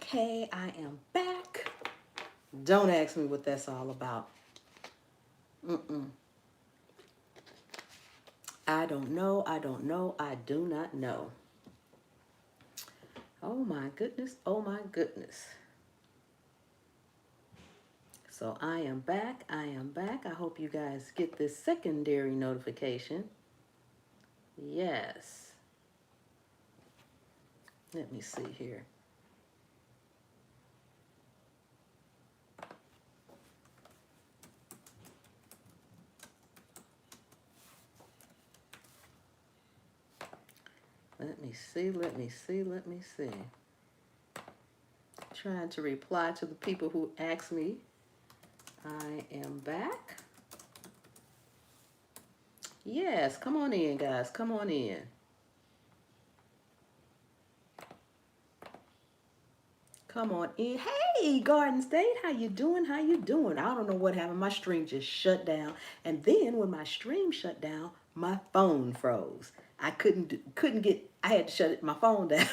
Okay, I am back. Don't ask me what that's all about. Mm-mm. I don't know. I don't know. I do not know. Oh my goodness. Oh my goodness. So I am back. I am back. I hope you guys get this secondary notification. Yes. Let me see here. Let me see. Let me see. Let me see. Trying to reply to the people who asked me. I am back. Yes, come on in, guys. Come on in. Come on in. Hey, Garden State, how you doing? How you doing? I don't know what happened. My stream just shut down. And then when my stream shut down, my phone froze. I couldn't get, I had to shut my phone down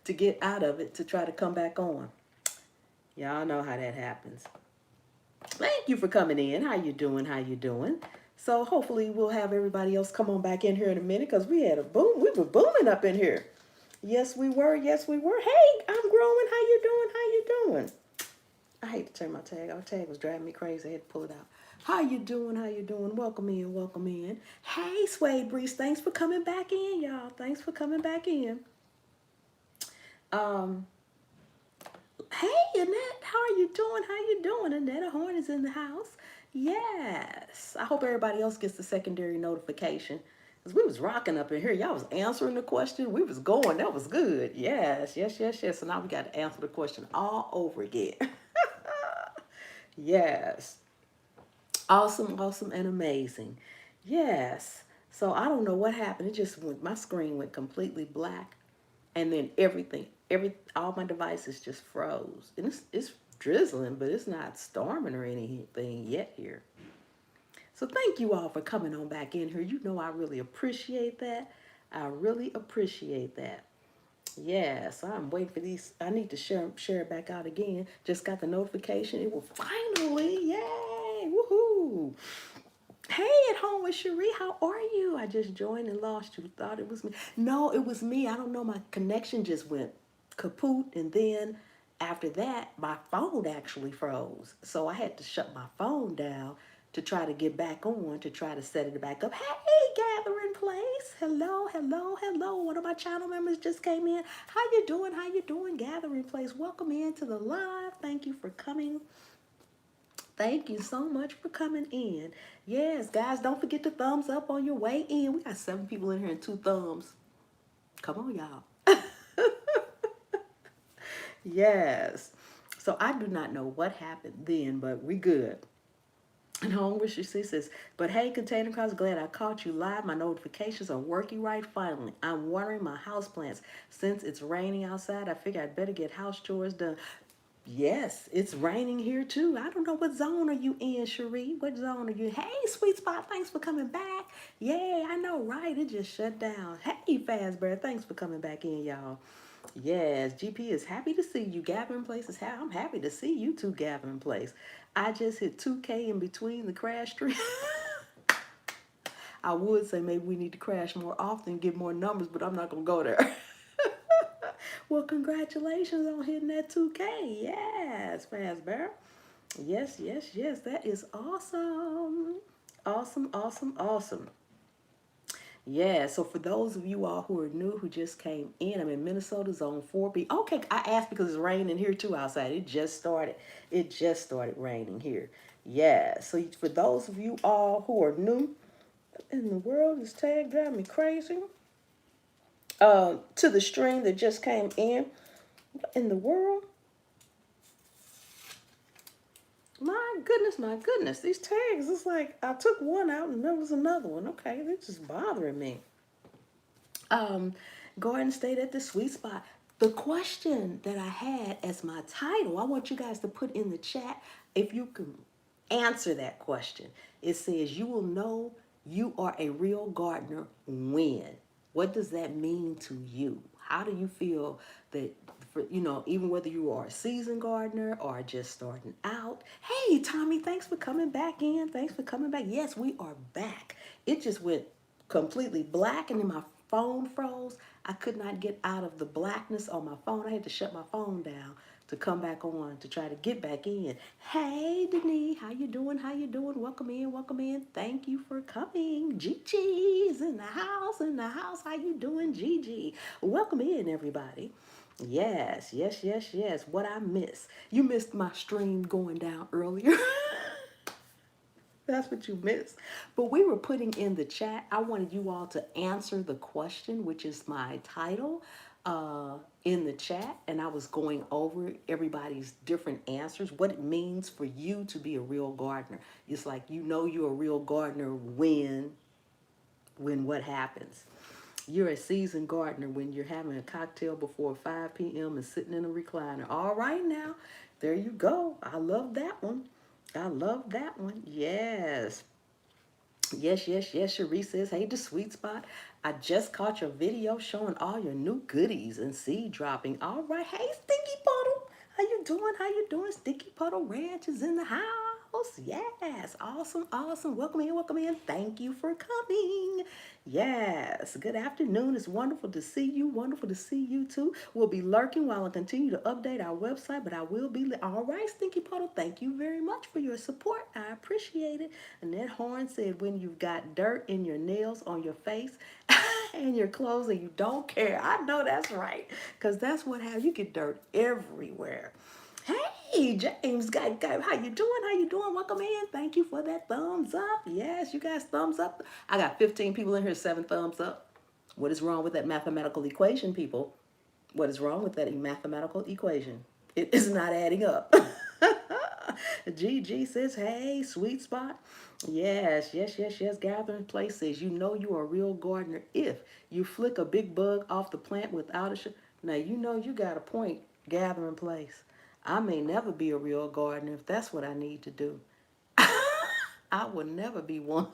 to get out of it to try to come back on. Y'all know how that happens. Thank you for coming in. How you doing? How you doing? So hopefully we'll have everybody else come on back in here in a minute because we had a boom. We were booming up in here. Yes, we were. Yes, we were. Hey, I'm growing. How you doing? How you doing? I hate to turn my tag. Our tag was driving me crazy. I had to pull it out. How you doing? How you doing? Welcome in. Welcome in. Hey, Suede Breeze. Thanks for coming back in, y'all. Thanks for coming back in. Um, hey, Annette. How are you doing? How you doing? Annette Horn is in the house. Yes. I hope everybody else gets the secondary notification. Because we was rocking up in here. Y'all was answering the question. We was going. That was good. Yes, yes, yes, yes. So now we got to answer the question all over again. Yes. Awesome, awesome, and amazing. Yes. So I don't know what happened. It just went, my screen went completely black. And then all my devices just froze. And it's drizzling, but it's not storming or anything yet here. So thank you all for coming on back in here. You know I really appreciate that. I really appreciate that. Yes, I'm waiting for these. I need to share it back out again. Just got the notification. It will finally, yay, woohoo. Hey, at home with Cherie, how are you? I just joined and lost you. Thought it was me. No, it was me. I don't know. My connection just went kaput. And then after that, my phone actually froze. So I had to shut my phone down to try to get back on, to try to set it back up. Hey, Gathering Place. Hello, hello, hello. One of my channel members just came in. How you doing? How you doing, Gathering Place? Welcome into the live. Thank you for coming. Thank you so much for coming in. Yes, guys, don't forget to thumbs up on your way in. We got 7 people in here and 2 thumbs. Come on, y'all. Yes. So I do not know what happened then, but we good. And home where she says, but hey, Container Cars, glad I caught you live. My notifications are working right finally. I'm watering my houseplants. Since it's raining outside, I figure I'd better get house chores done. Yes, it's raining here too. I don't know what zone are you in, Cherie. What zone are you? Hey, Sweet Spot, thanks for coming back. Yay, I know, right? It just shut down. Hey, Fazbear, thanks for coming back in, y'all. Yes, GP is happy to see you. Gathering Place is I'm happy to see you too, Gathering Place. I just hit 2K in between the crash stream. I would say maybe we need to crash more often, get more numbers, but I'm not going to go there. Well, congratulations on hitting that 2K. Yes, Fazbear. Yes, yes, yes. That is awesome. Awesome, awesome, awesome. Yeah, so for those of you all who are new, who just came in, I'm in Minnesota, zone 4B. Okay, I asked because it's raining here too outside. It just started. It just started raining here. Yeah, so for those of you all who are new, in the world, this tag driving me crazy. To the stream that just came in the world. My goodness, these tags, it's like I took one out and there was another one. Okay, they're just bothering me. Garden State at the sweet spot. The question that I had as my title, I want you guys to put in the chat if you can answer that question. It says, you will know you are a real gardener when. What does that mean to you? How do you feel that for, even whether you are a seasoned gardener or just starting out. Hey, Tommy, thanks for coming back in. Thanks for coming back. Yes, we are back. It just went completely black and then my phone froze. I could not get out of the blackness on my phone. I had to shut my phone down to come back on to try to get back in. Hey, Denise, how you doing? How you doing? Welcome in, welcome in. Thank you for coming. Gigi's in the house, in the house. How you doing, Gigi? Welcome in, everybody. Yes, yes, yes, yes. What I miss. You missed my stream going down earlier. That's what you missed. But we were putting in the chat. I wanted you all to answer the question, which is my title, in the chat. And I was going over everybody's different answers, what it means for you to be a real gardener. It's like you're a real gardener when what happens. You're a seasoned gardener when you're having a cocktail before 5 p.m. and sitting in a recliner. All right now, there you go. I love that one. I love that one. Yes. Yes, yes, yes. Cherie says, hey, the sweet spot. I just caught your video showing all your new goodies and seed dropping. All right. Hey, Stinky Puddle. How you doing? How you doing? Stinky Puddle Ranch is in the house. Yes. Awesome, awesome. Welcome in, welcome in. Thank you for coming. Yes. Good afternoon. It's wonderful to see you. Wonderful to see you too. We'll be lurking while I continue to update our website, but I will be. All right, Stinky Puddle. Thank you very much for your support. I appreciate it. Annette Horn said, when you've got dirt in your nails, on your face, and your clothes, and you don't care. I know that's right, because that's what happens. You get dirt everywhere. Hey, James, how you doing? How you doing? Welcome in. Thank you for that thumbs up. Yes, you guys, thumbs up. I got 15 people in here, 7 thumbs up. What is wrong with that mathematical equation, people? What is wrong with that mathematical equation? It is not adding up. GG says, hey, sweet spot. Yes, yes, yes, yes. Gathering Place says, you are a real gardener if you flick a big bug off the plant without now, you got a point, Gathering Place. I may never be a real gardener if that's what I need to do. I will never be one.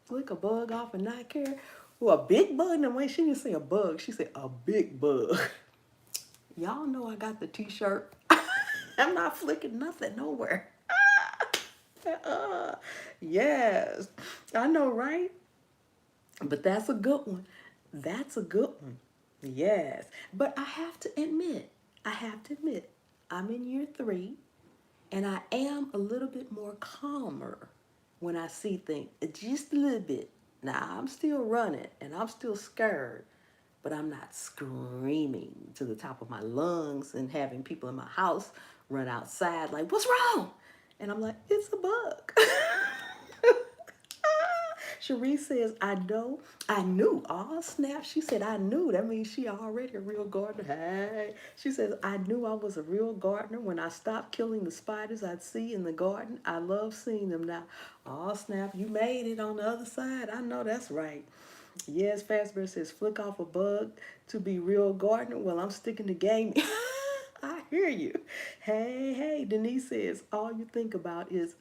Flick a bug off and not care. Well, a big bug? No, wait, she didn't say a bug. She said a big bug. Y'all know I got the t-shirt. I'm not flicking nothing nowhere. Yes, I know, right? But that's a good one. That's a good one. Yes. But I have to admit, I'm in year 3 and I am a little bit more calmer when I see things, just a little bit. Now, I'm still running and I'm still scared, but I'm not screaming to the top of my lungs and having people in my house run outside like, what's wrong? And I'm like, it's a bug. Cherie says, I knew. Oh, snap. She said, I knew. That means she already a real gardener. Hey. She says, I knew I was a real gardener when I stopped killing the spiders I'd see in the garden. I love seeing them now. Oh, snap. You made it on the other side. I know that's right. Yes, Fastbear says, flick off a bug to be real gardener. Well, I'm sticking to gaming. I hear you. Hey, hey, Denise says, all you think about is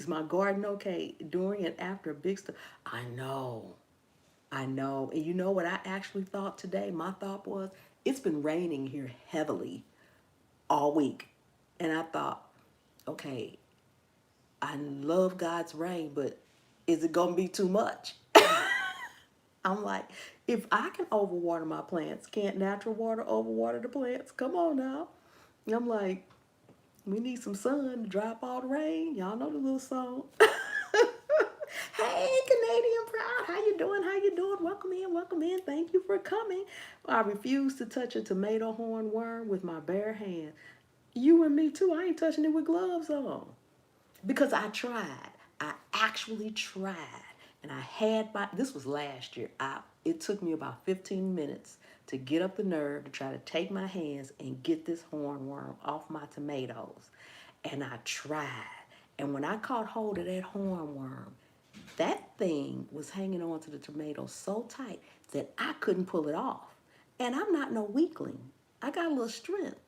my garden okay during and after a big storm? I know. I know. And you know what I actually thought today? My thought was, it's been raining here heavily all week. And I thought, okay, I love God's rain, but is it going to be too much? I'm like, if I can overwater my plants, can't natural water overwater the plants? Come on now. I'm like, we need some sun to drop all the rain. Y'all know the little song. Hey, Canadian Proud, how you doing? How you doing? Welcome in, welcome in. Thank you for coming. I refuse to touch a tomato hornworm with my bare hand. You and me too. I ain't touching it with gloves on. Because I tried. I actually tried. And I had this was last year. It took me about 15 minutes to get up the nerve to try to take my hands and get this hornworm off my tomatoes. And I tried. And when I caught hold of that hornworm, that thing was hanging on to the tomato so tight that I couldn't pull it off. And I'm not no weakling. I got a little strength.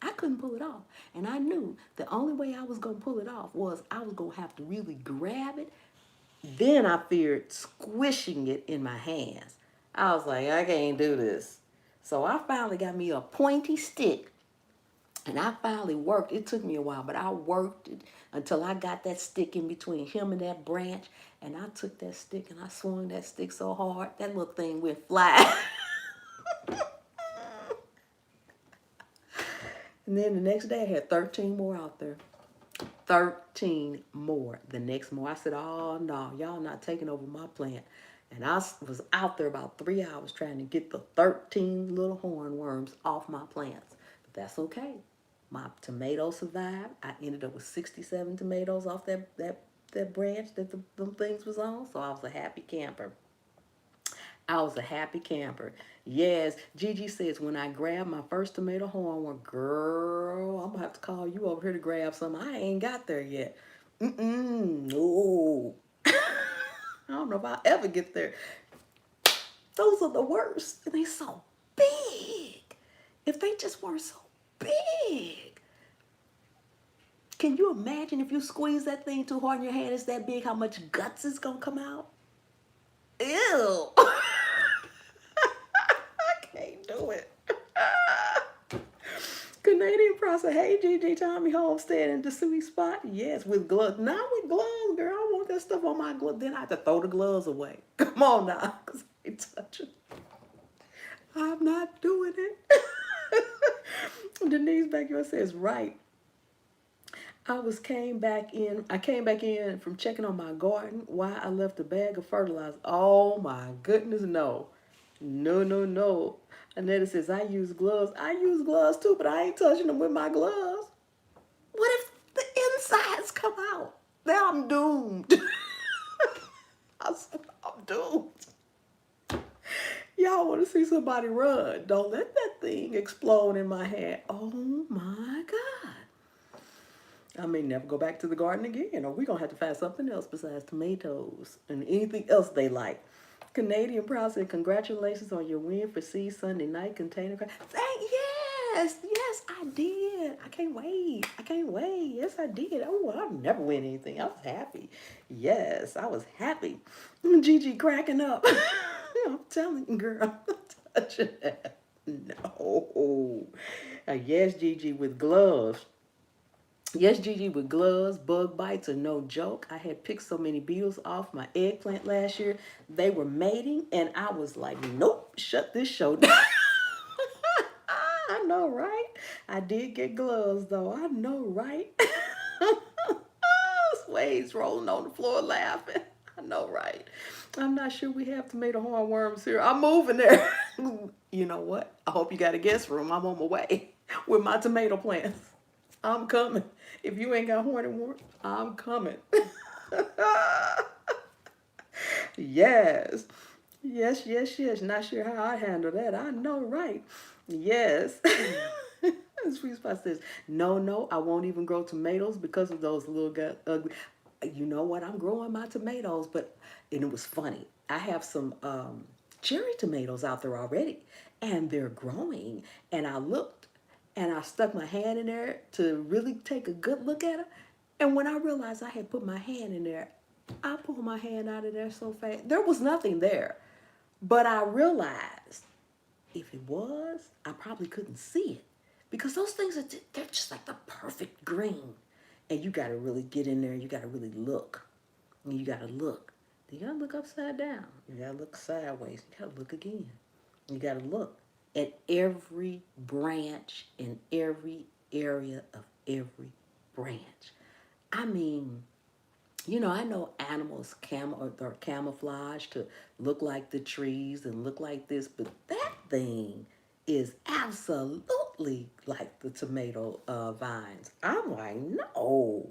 I couldn't pull it off. And I knew the only way I was going to pull it off was I was going to have to really grab it. Then I feared squishing it in my hands. I was like, I can't do this. So I finally got me a pointy stick. And I finally worked. It took me a while, but I worked it until I got that stick in between him and that branch. And I took that stick and I swung that stick so hard, that little thing went fly. And then the next day I had 13 more out there. 13 more the next morning. I said, oh no, y'all not taking over my plant. And I was out there about 3 hours trying to get the 13 little hornworms off my plants. But that's okay. My tomatoes survived. I ended up with 67 tomatoes off that branch that them things was on. So I was a happy camper. I was a happy camper. Yes, Gigi says, when I grabbed my first tomato hornworm, girl, I'm going to have to call you over here to grab some. I ain't got there yet. No. I don't know if I'll ever get there. Those are the worst. And they so big. If they just weren't so big. Can you imagine if you squeeze that thing too hard and your hand is that big, how much guts is going to come out? Ew. Can't do it. Canadian process. Hey, Gigi, Tommy Homestead in the sweet spot. Yes, with gloves. Not with gloves, girl. I want that stuff on my gloves. Then I have to throw the gloves away. Come on now, because I ain't touching. I'm not doing it. Denise back here says, right. I came back in from checking on my garden. Why I left a bag of fertilizer. Oh my goodness, no. No, no, no. Annetta says, I use gloves. I use gloves too, but I ain't touching them with my gloves. What if the insides come out? Then I'm doomed. I'm doomed. Y'all want to see somebody run. Don't let that thing explode in my hand. Oh my God. I may never go back to the garden again, or we're going to have to find something else besides tomatoes and anything else they like. Canadian Proud said, congratulations on your win for Seed Sunday night container. Yes, I did. I can't wait. Yes, I did. Oh, I'll never win anything. I was happy. Yes, I was happy. Gigi cracking up. I'm telling you, girl, I'm not touching that. No. Yes, Gigi, with gloves. Yes, Gigi, with gloves, bug bites are no joke. I had picked so many beetles off my eggplant last year. They were mating, and I was like, nope, shut this show down. I know, right? I did get gloves, though. I know, right? Sway's rolling on the floor laughing. I know, right? I'm not sure we have tomato hornworms here. I'm moving there. You know what? I hope you got a guest room. I'm on my way with my tomato plants. I'm coming. If you ain't got horny worms, I'm coming. Yes. Yes. Not sure how I handle that. I know, right? Yes. Sweet Spot says, no, I won't even grow tomatoes because of those little ugly. You know what? I'm growing my tomatoes, and it was funny. I have some cherry tomatoes out there already, and they're growing. And I looked, and I stuck my hand in there to really take a good look at them. And when I realized I had put my hand in there, I pulled my hand out of there so fast. There was nothing there. But I realized if it was, I probably couldn't see it. Because those things, they're just like the perfect green. And you got to really get in there. You got to really look. And you got to look. You got to look upside down. You got to look sideways. You got to look again. You got to look at every branch in every area of every branch. I mean, I know animals are camouflaged to look like the trees and look like this, but that thing is absolutely like the tomato vines. I'm like, no.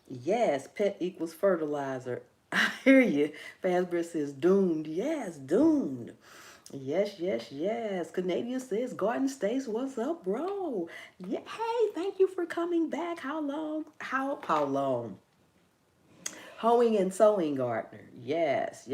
Yes, pet equals fertilizer. I hear you. Fazbear says doomed. Yes, doomed. Yes. Canadian says Garden States, what's up, bro? Yeah, hey, thank you for coming back. How long? How long? Hoeing and sewing, Gardner. Yes.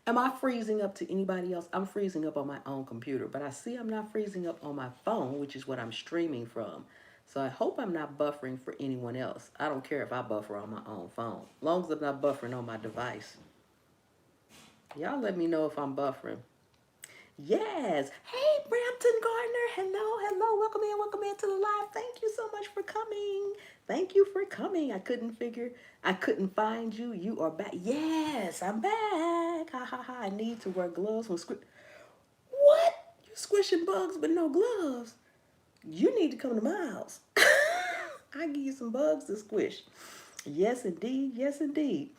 Am I freezing up to anybody else? I'm freezing up on my own computer, but I see I'm not freezing up on my phone, which is what I'm streaming from. So I hope I'm not buffering for anyone else. I don't care if I buffer on my own phone, as long as I'm not buffering on my device. Y'all let me know if I'm buffering. Yes. Hey, Brampton Gardner. Hello, hello. Welcome in to the live. Thank you so much for coming. Thank you for coming. I couldn't find you. You are back. Yes, I'm back. Ha ha ha. I need to wear gloves when What? You squishing bugs with no gloves? You need to come to my house. I give you some bugs to squish. Yes, indeed. Yes, indeed.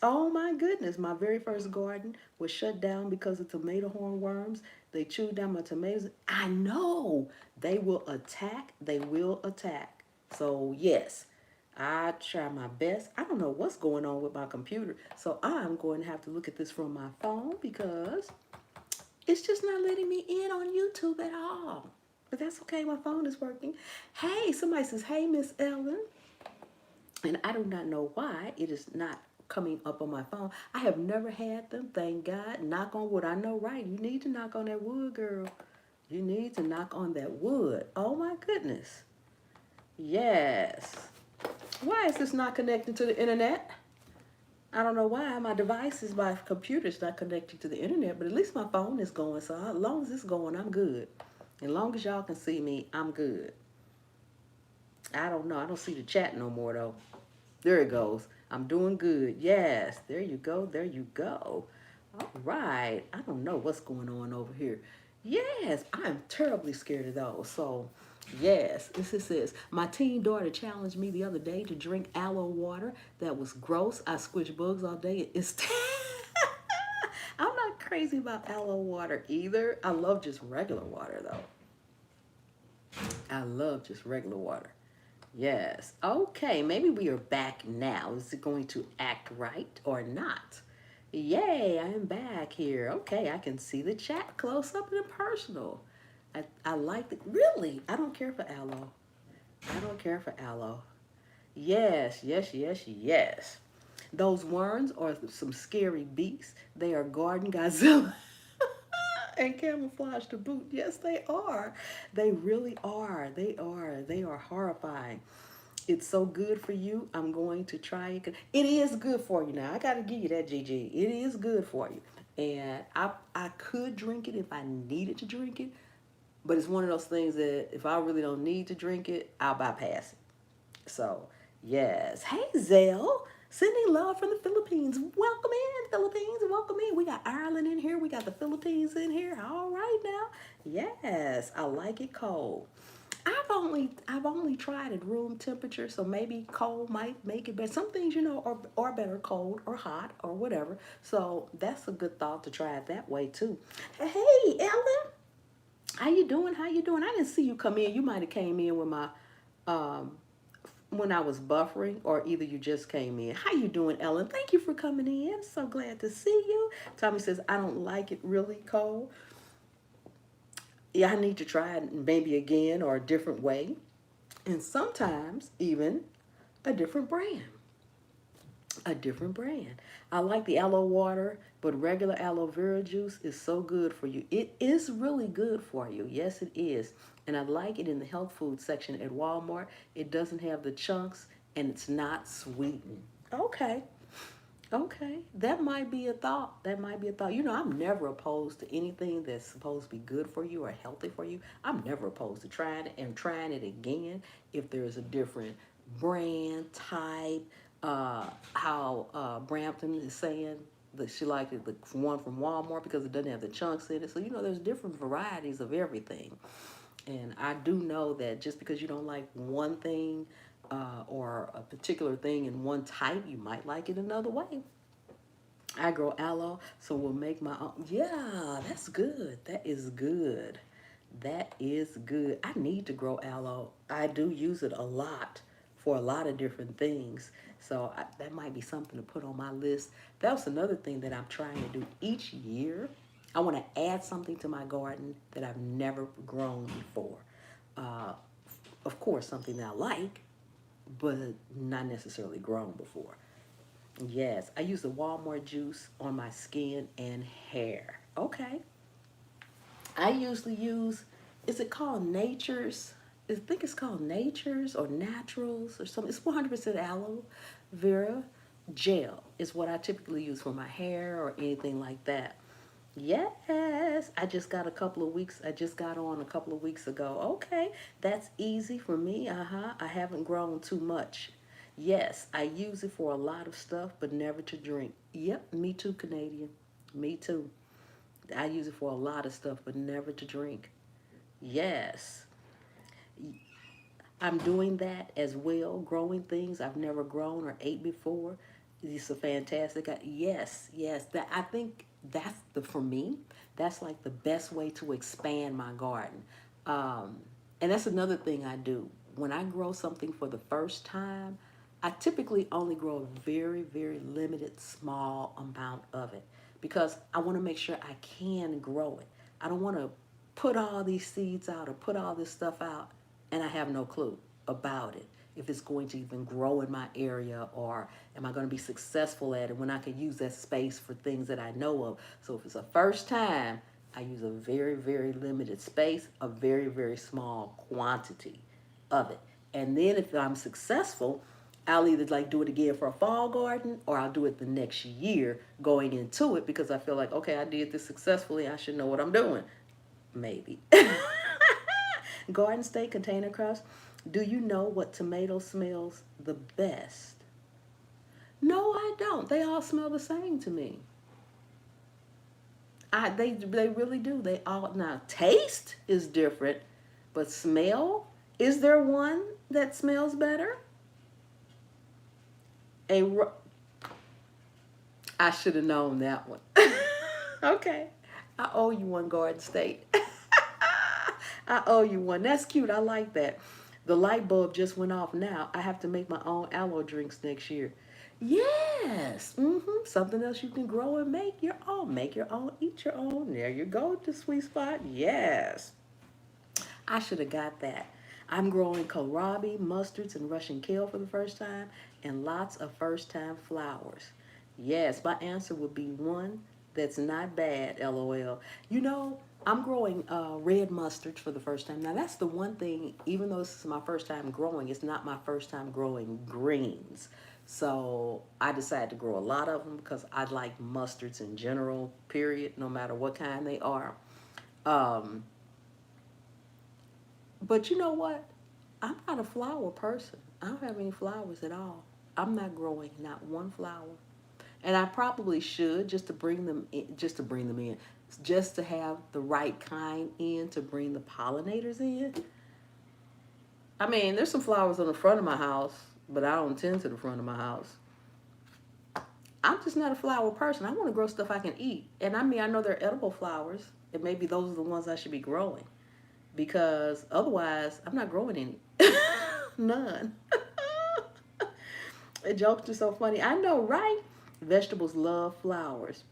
Oh my goodness, my very first garden was shut down because of tomato hornworms. They chewed down my tomatoes. I know they will attack. They will attack. So, yes, I try my best. I don't know what's going on with my computer. So, I'm going to have to look at this from my phone because it's just not letting me in on YouTube at all. But that's okay. My phone is working. Hey, somebody says, hey, Miss Ellen. And I do not know why it is not coming up on my phone. I have never had them, thank God. Knock on wood. I know, right? You need to knock on that wood, girl. You need to knock on that wood. Oh my goodness. Yes. Why is this not connected to the internet? I don't know why my computer is not connected to the internet, but at least my phone is going. So as long as it's going, I'm good. As long as y'all can see me, I'm good. I don't know. I don't see the chat no more though. There it goes. I'm doing good. Yes. There you go. There you go. All right. I don't know what's going on over here. Yes. I'm terribly scared of those. So, yes. This is this. My teen daughter challenged me the other day to drink aloe water. That was gross. I squish bugs all day. It's. I'm not crazy about aloe water either. I love just regular water though. I love just regular water. Yes. Okay, maybe we are back now. Is it going to act right or not? Yay, I am back here. Okay, I can see the chat close up and personal. I like the, really, I don't care for aloe. I don't care for aloe. Yes, yes, yes, yes. Those worms are some scary beasts. They are garden Godzilla and camouflage to boot. Yes, they are. They really are. They are. They are horrifying. It's so good for you. I'm going to try it. It is good for you now. I got to give you that, Gigi. It is good for you. And I could drink it if I needed to drink it, but it's one of those things that if I really don't need to drink it, I'll bypass it. So, yes. Hey, Zell. Sending love from the Philippines. Welcome in, Philippines. Welcome in. We got Ireland in here. We got the Philippines in here. All right now. Yes, I like it cold. I've only tried at room temperature, so maybe cold might make it better. Some things, are better cold or hot or whatever. So that's a good thought to try it that way too. Hey, Ellen, how you doing? How you doing? I didn't see you come in. You might have came in with my um when I was buffering, or either you just came in. How you doing, Ellen? Thank you for coming in. So glad to see you. Tommy says I don't like it really cold. Yeah, I need to try it maybe again or a different way, and sometimes even a different brand. A different brand. I like the aloe water, but regular aloe vera juice is so good for you. It is really good for you. Yes, it is. And I like it in the health food section at Walmart. It doesn't have the chunks and it's not sweetened. Okay. Okay, that might be a thought. That might be a thought. I'm never opposed to anything that's supposed to be good for you or healthy for you. I'm never opposed to trying it and trying it again if there's a different brand, type, how Brampton is saying that she liked the one from Walmart because it doesn't have the chunks in it. So, there's different varieties of everything. And I do know that just because you don't like one thing or a particular thing in one type, you might like it another way. I grow aloe, so we'll make my own. Yeah, that's good. That is good. That is good. I need to grow aloe. I do use it a lot for a lot of different things. So that might be something to put on my list. That's another thing that I'm trying to do each year. I want to add something to my garden that I've never grown before. Uh, of course, something that I like, but not necessarily grown before. Yes, I use the Walmart juice on my skin and hair. Okay. I usually use, is it called Nature's? I think it's called Nature's or Naturals or something. It's 100% aloe vera gel is what I typically use for my hair or anything like that. Yes, I just got on a couple of weeks ago. Okay, that's easy for me. I haven't grown too much. Yes, I use it for a lot of stuff, but never to drink. Yep, me too, Canadian. Me too. I use it for a lot of stuff, but never to drink. Yes, I'm doing that as well, growing things I've never grown or ate before. It's a fantastic. Yes, yes. That I think that's the for me. That's like the best way to expand my garden. Um, and that's another thing I do. When I grow something for the first time, I typically only grow a very, very limited, small amount of it because I want to make sure I can grow it. I don't want to put all these seeds out or put all this stuff out and I have no clue about it. If it's going to even grow in my area or am I going to be successful at it when I can use that space for things that I know of. So if it's a first time, I use a very, very limited space, a very, very small quantity of it. And then if I'm successful, I'll either like do it again for a fall garden or I'll do it the next year going into it because I feel like, okay, I did this successfully. I should know what I'm doing. Maybe. Garden state container crops. Do you know what tomato smells the best? No, I don't. They all smell the same to me. They really do. They all now taste is different, but smell, is there one that smells better? A I should have known that one. Okay. I owe you one, Garden State. I owe you one. That's cute. I like that. The light bulb just went off now. I have to make my own aloe drinks next year. Yes. Something else you can grow and make your own. Make your own, eat your own. There you go, the sweet spot. Yes. I should have got that. I'm growing kohlrabi, mustards, and Russian kale for the first time, and lots of first time flowers. Yes, my answer would be one that's not bad, lol. You know, I'm growing red mustards for the first time. Now, that's the one thing, even though this is my first time growing, it's not my first time growing greens. So I decided to grow a lot of them because I like mustards in general, period, no matter what kind they are. Um, but you know what? I'm not a flower person. I don't have any flowers at all. I'm not growing not one flower. And I probably should just to bring them in, just to have the right kind in to bring the pollinators in. I mean, there's some flowers on the front of my house, but I don't tend to the front of my house. I'm just not a flower person. I want to grow stuff I can eat. And I mean, I know they're edible flowers, and maybe those are the ones I should be growing because otherwise, I'm not growing any. None. Jokes are so funny. I know, right? Vegetables love flowers.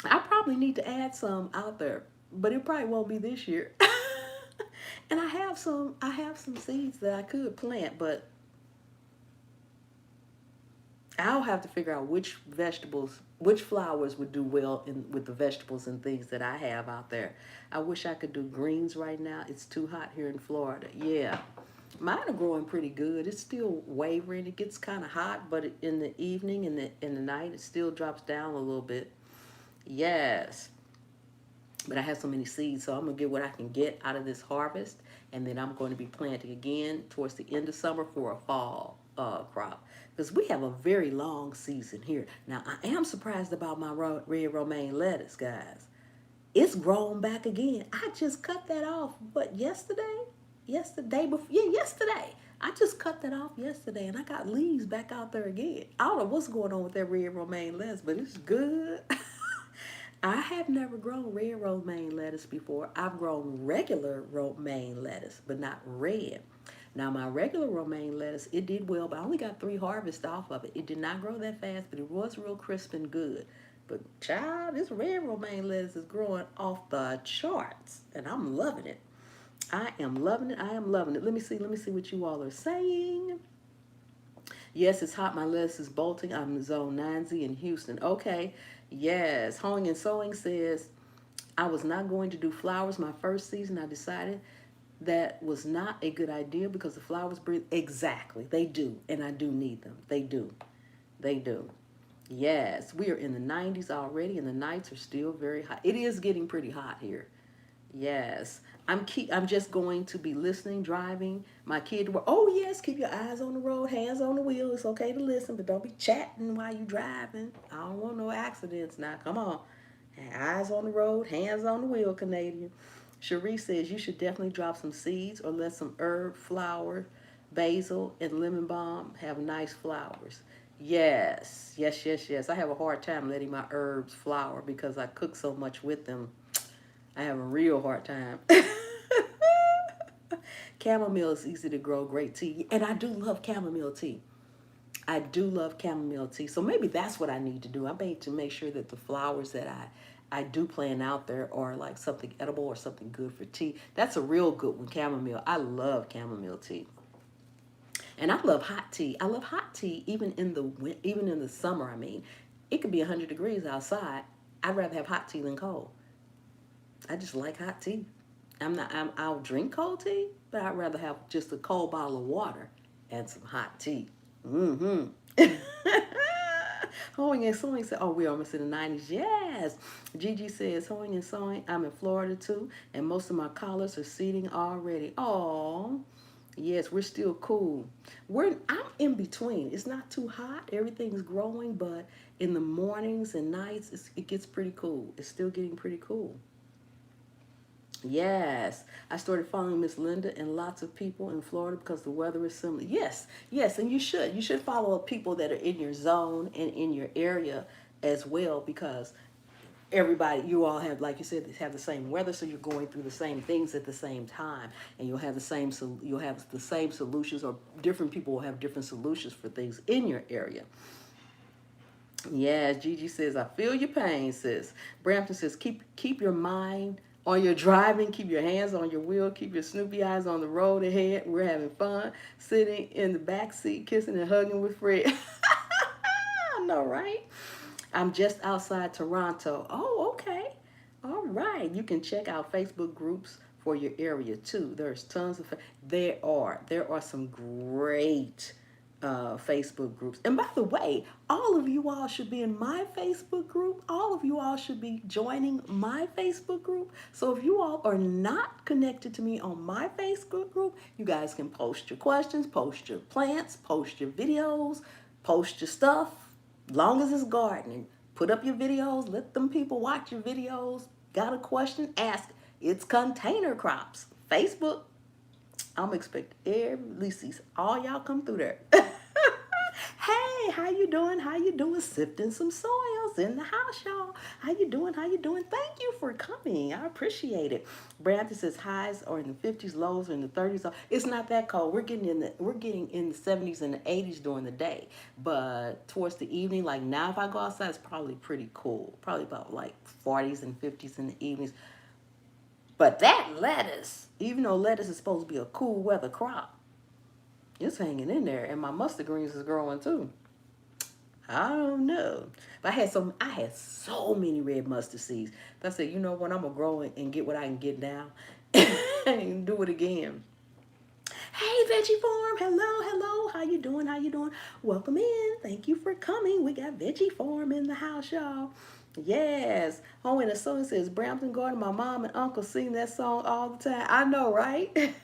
I probably need to add some out there, but it probably won't be this year. And I have some seeds that I could plant, but I'll have to figure out which flowers would do well with the vegetables and things that I have out there. I wish I could do greens right now. It's too hot here in Florida. Yeah. Mine are growing pretty good. It's still wavering. It gets kind of hot, but in the evening and in the night, it still drops down a little bit. Yes. But I have so many seeds, so I'm going to get what I can get out of this harvest, and then I'm going to be planting again towards the end of summer for a fall crop. Because we have a very long season here. Now, I am surprised about my red romaine lettuce, guys. It's grown back again. I just cut that off, but yesterday? Yesterday before? Yeah, yesterday. I just cut that off yesterday, and I got leaves back out there again. I don't know what's going on with that red romaine lettuce, but it's good. I have never grown red romaine lettuce before. I've grown regular romaine lettuce, but not red. Now my regular romaine lettuce, it did well, but I only got 3 harvests off of it. It did not grow that fast, but it was real crisp and good. But child, this red romaine lettuce is growing off the charts, and I'm loving it. I am loving it. I am loving it. Let me see. Let me see what you all are saying. Yes, it's hot. My lettuce is bolting. I'm in zone 9Z in Houston. Okay. Yes. Hoeing and Sewing says, I was not going to do flowers my first season. I decided that was not a good idea because the flowers breathe. Exactly. They do. And I do need them. They do. They do. Yes, we are in the 90s already, and the nights are still very hot. It is getting pretty hot here. Yes. I'm just going to be listening, driving. My kid will, oh yes, keep your eyes on the road, hands on the wheel. It's okay to listen, but don't be chatting while you driving. I don't want no accidents now. Come on. Eyes on the road, hands on the wheel, Canadian. Cherie says you should definitely drop some seeds or let some herb, flower, basil, and lemon balm have nice flowers. Yes, yes, yes, yes. I have a hard time letting my herbs flower because I cook so much with them. I have a real hard time. Chamomile is easy to grow, great tea. And I do love chamomile tea. I do love chamomile tea. So maybe that's what I need to do. I need to make sure that the flowers that I do plant out there are like something edible or something good for tea. That's a real good one, chamomile. I love chamomile tea. And I love hot tea. I love hot tea even in the summer, I mean. It could be 100 degrees outside. I'd rather have hot tea than cold. I just like hot tea. I'll drink cold tea, but I'd rather have just a cold bottle of water and some hot tea. Mm-hmm. Hoeing and sewing said, oh, we're almost in the 90s. Yes. Gigi says, hoeing and sewing, I'm in Florida too, and most of my collars are seeding already. Oh, yes, we're still cool. I'm in between. It's not too hot. Everything's growing, but in the mornings and nights, it gets pretty cool. It's still getting pretty cool. Yes, I started following Miss Linda and lots of people in Florida because the weather is similar. Yes, yes, and you should. You should follow people that are in your zone and in your area as well because everybody, you all have, like you said, have the same weather, so you're going through the same things at the same time, and you'll have the same solutions, or different people will have different solutions for things in your area. Yeah, Gigi says, I feel your pain, sis. Brampton says, keep your mind on your driving, keep your hands on your wheel, keep your Snoopy eyes on the road ahead. We're having fun sitting in the back seat, kissing and hugging with Fred. I know, right? I'm just outside Toronto. Oh, okay. All right. You can check out Facebook groups for your area too. There's tons of there are some great Facebook groups. And by the way, all of you all should be in my Facebook group. All of you all should be joining my Facebook group. So if you all are not connected to me on my Facebook group, you guys can post your questions, post your plants, post your videos, post your stuff, long as it's gardening. Put up your videos, let them people watch your videos. Got a question? Ask. It's container crops. Facebook. I'm expecting every Lisi's. All y'all come through there. Hey, how you doing? How you doing? Sifting some soils in the house, y'all. How you doing? How you doing? Thank you for coming. I appreciate it. Brandon says highs are in the 50s, lows are in the 30s. It's not that cold. We're getting in the 70s and the 80s during the day, but towards the evening, like now, if I go outside, it's probably pretty cool. Probably about like 40s and 50s in the evenings. But that lettuce, even though lettuce is supposed to be a cool weather crop, it's hanging in there, and my mustard greens is growing too. I don't know. But I had so many red mustard seeds. But I said, you know what, I'm gonna grow it and get what I can get now and do it again. Hey, Veggie Farm. Hello, hello. How you doing? How you doing? Welcome in. Thank you for coming. We got Veggie Farm in the house, y'all. Yes. Oh, and the song says Brampton Garden. My mom and uncle sing that song all the time. I know, right?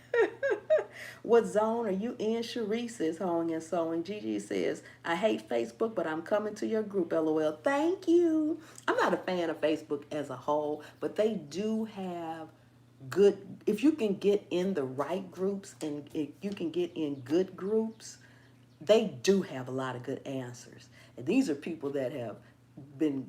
What zone are you in? Cherie says hoeing and sewing. Gigi says, I hate Facebook, but I'm coming to your group, LOL. Thank you. I'm not a fan of Facebook as a whole, but they do have good, if you can get in the right groups and if you can get in good groups, they do have a lot of good answers. And these are people that have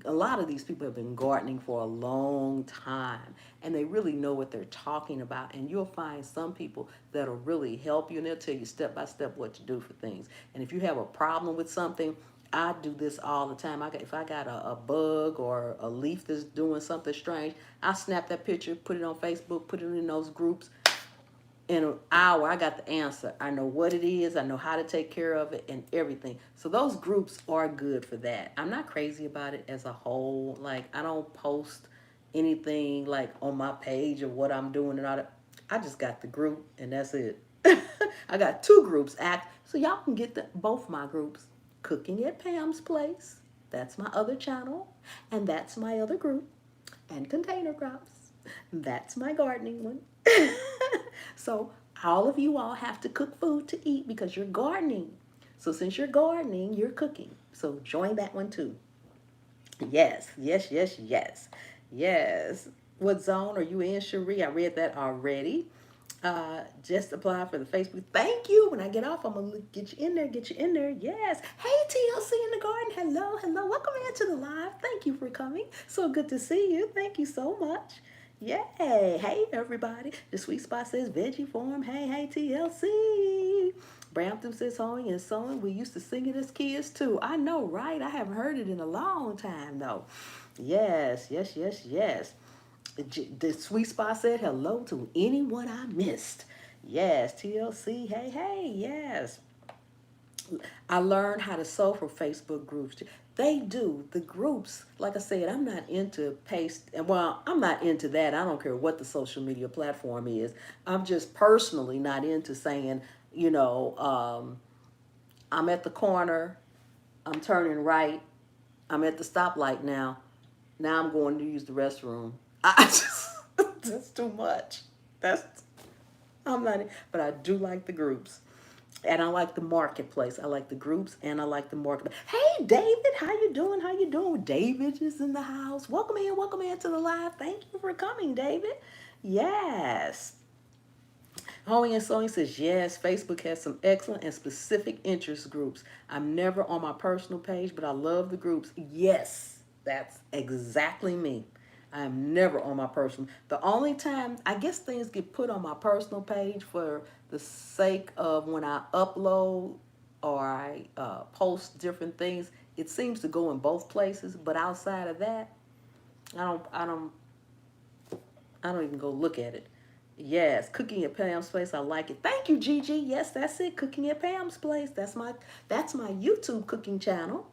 a lot of these people have been gardening for a long time, and they really know what they're talking about. And you'll find some people that'll really help you, and they'll tell you step by step what to do for things. And if you have a problem with something, I do this all the time. If I got a bug or a leaf that's doing something strange, I snap that picture, put it on Facebook, put it in those groups. In an hour, I got the answer. I know what it is. I know how to take care of it and everything. So those groups are good for that. I'm not crazy about it as a whole. Like, I don't post anything like on my page of what I'm doing and all that. I just got the group and that's it. I got two groups act, so y'all can get both my groups. Cooking at Pam's Place That's my other channel, and that's my other group. And container crops, that's my gardening one. So all of you all have to cook food to eat because you're gardening. So since you're gardening, you're cooking. So join that one too. Yes, yes, yes, yes, yes. What zone are you in, Cherie? I read that already. Just apply for the Facebook. Thank you. When I get off, I'm gonna get you in there. Get you in there. Yes. Hey, TLC in the garden. Hello, hello. Welcome into the live. Thank you for coming. So good to see you. Thank you so much. Yay. Hey, everybody. The Sweet Spot says veggie farm. Hey, hey, TLC. Brampton says sewing and sewing. We used to sing it as kids too. I know, right? I haven't heard it in a long time though. Yes, yes, yes, yes. The Sweet Spot said hello to anyone I missed. Yes, TLC. Hey, hey, yes. I learned how to sew for Facebook groups. They do the groups. Like I said, I'm not into paste, and well, I'm not into that. I don't care what the social media platform is. I'm just personally not into saying, you know, I'm at the corner, I'm turning right, I'm at the stoplight now. Now I'm going to use the restroom. I just that's too much. That's I'm not. But I do like the groups. And I like the marketplace. I like the groups and I like the marketplace. Hey, David, how you doing? How you doing? David is in the house. Welcome in to the live. Thank you for coming, David. Yes. Hoeing and Sewing says, yes, Facebook has some excellent and specific interest groups. I'm never on my personal page, but I love the groups. Yes, that's exactly me. I'm never on my personal. The only time, I guess things get put on my personal page for the sake of when I upload or I post different things, it seems to go in both places. But outside of that, I don't even go look at it. Yes, Cooking at Pam's Place. I like it. Thank you, Gigi. Yes, that's it. Cooking at Pam's Place. That's my YouTube cooking channel.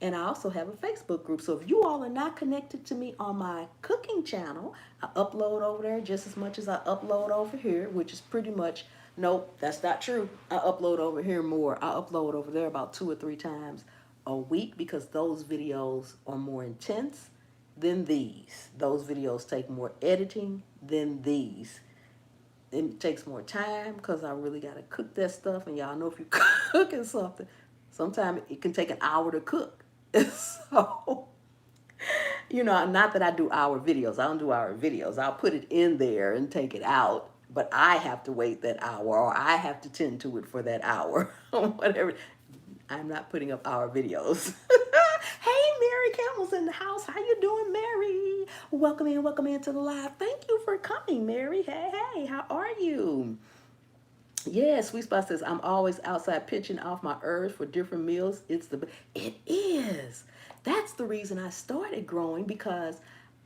And I also have a Facebook group. So if you all are not connected to me on my cooking channel, I upload over there just as much as I upload over here, which is pretty much, nope, that's not true. I upload over here more. I upload over there about 2 or 3 times a week because those videos are more intense than these. Those videos take more editing than these. It takes more time because I really got to cook that stuff. And y'all know if you're cooking something, sometimes it can take an hour to cook. So, not that I do hour videos. I don't do hour videos. I'll put it in there and take it out. But I have to wait that hour or I have to tend to it for that hour or whatever. I'm not putting up our videos. Hey, Mary Campbell's in the house. How you doing, Mary? Welcome in to the live. Thank you for coming, Mary. Hey, hey, how are you? Yeah, Sweet Spot says, I'm always outside pitching off my herbs for different meals. It is. That's the reason I started growing because,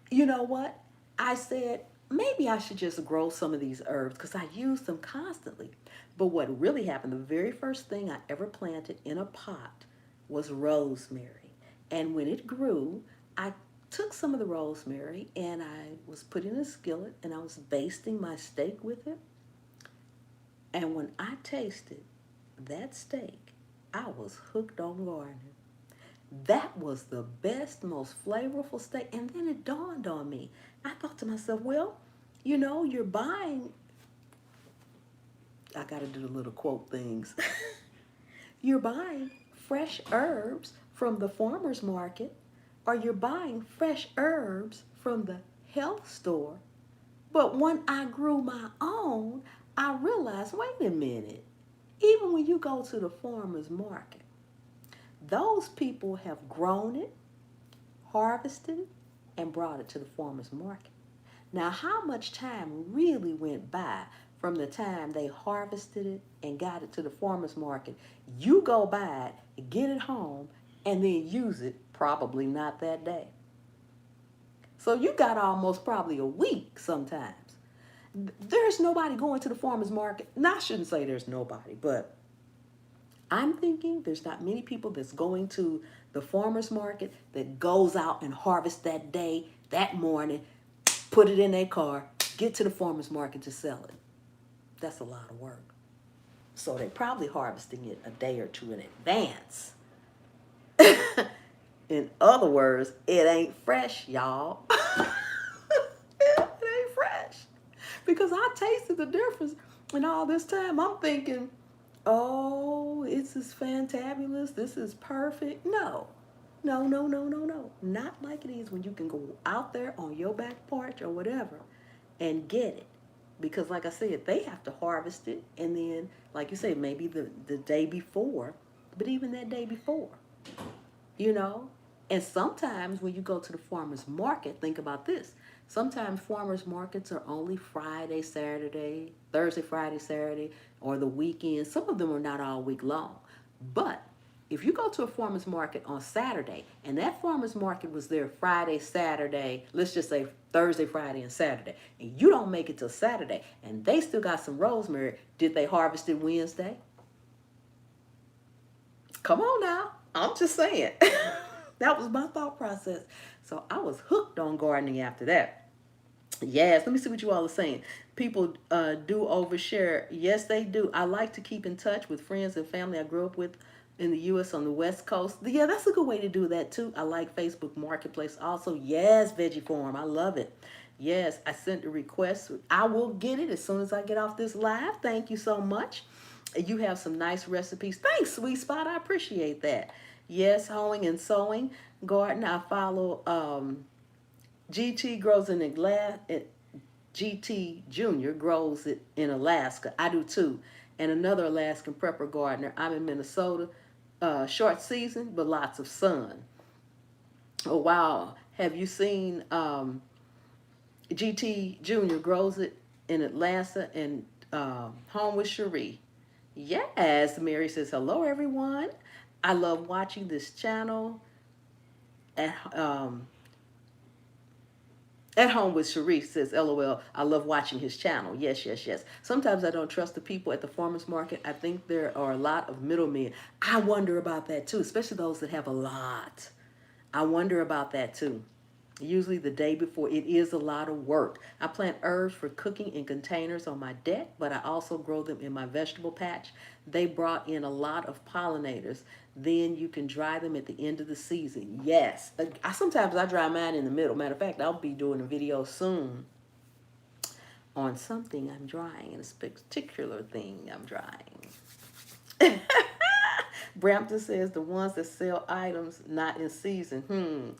you know what? I said, maybe I should just grow some of these herbs because I use them constantly. But what really happened, the very first thing I ever planted in a pot was rosemary. And when it grew, I took some of the rosemary and I was putting in a skillet and I was basting my steak with it. And when I tasted that steak, I was hooked on gardening. That was the best, most flavorful steak. And then it dawned on me. I thought to myself, well, you're buying, I got to do the little quote things. You're buying fresh herbs from the farmer's market, or you're buying fresh herbs from the health store. But when I grew my own, I realized, wait a minute, even when you go to the farmer's market, those people have grown it, harvested it, and brought it to the farmer's market. Now, how much time really went by from the time they harvested it and got it to the farmer's market? You go buy it, get it home, and then use it, probably not that day. So you got almost probably a week sometimes. There's nobody going to the farmer's market. Now, I shouldn't say there's nobody, but I'm thinking there's not many people that's going to the farmer's market that goes out and harvest that day, that morning, put it in their car, get to the farmer's market to sell it. That's a lot of work. So they're probably harvesting it a day or two in advance. In other words, it ain't fresh, y'all. It ain't fresh. Because I tasted the difference. And all this time I'm thinking, oh, this is fantabulous. This is perfect. No. No, no, no, no, no. Not like it is when you can go out there on your back porch or whatever and get it. Because like I said, they have to harvest it and then, like you say, maybe the day before, but even that day before, you know? And sometimes when you go to the farmer's market, think about this. Sometimes farmers markets are only Friday, Saturday, Thursday, Friday, Saturday, or the weekend. Some of them are not all week long. But if you go to a farmer's market on Saturday and that farmer's market was there Friday, Saturday, let's just say Thursday, Friday, and Saturday, and you don't make it till Saturday and they still got some rosemary, did they harvest it Wednesday? Come on now. I'm just saying. That was my thought process. So I was hooked on gardening after that. Yes, let me see what you all are saying. People do overshare. Yes, they do. I like to keep in touch with friends and family I grew up with in the U.S. on the West Coast. Yeah, that's a good way to do that too. I like Facebook Marketplace also. Yes, Veggie Farm. I love it. Yes, I sent a request. I will get it as soon as I get off this live. Thank you so much. You have some nice recipes. Thanks, Sweet Spot. I appreciate that. Yes, hoeing and sewing. Garden. I follow GT grows in a glass. GT Junior grows it in Alaska. I do too. And another Alaskan prepper gardener. I'm in Minnesota. Short season, but lots of sun. Oh, wow. Have you seen GT Junior grows it in Atlanta and home with Cherie? Yes, Mary says, hello, everyone. I love watching this channel. At, um, at home with Sharif says, LOL, I love watching his channel. Yes, yes, yes. Sometimes I don't trust the people at the farmer's market. I think there are a lot of middlemen. I wonder about that too, especially those that have a lot. I wonder about that too. Usually the day before, it is a lot of work. I plant herbs for cooking in containers on my deck, but I also grow them in my vegetable patch. They brought in a lot of pollinators. Then you can dry them at the end of the season. Yes, sometimes I dry mine in the middle. Matter of fact, I'll be doing a video soon on something I'm drying, and a particular thing I'm drying. Brampton says the ones that sell items not in season.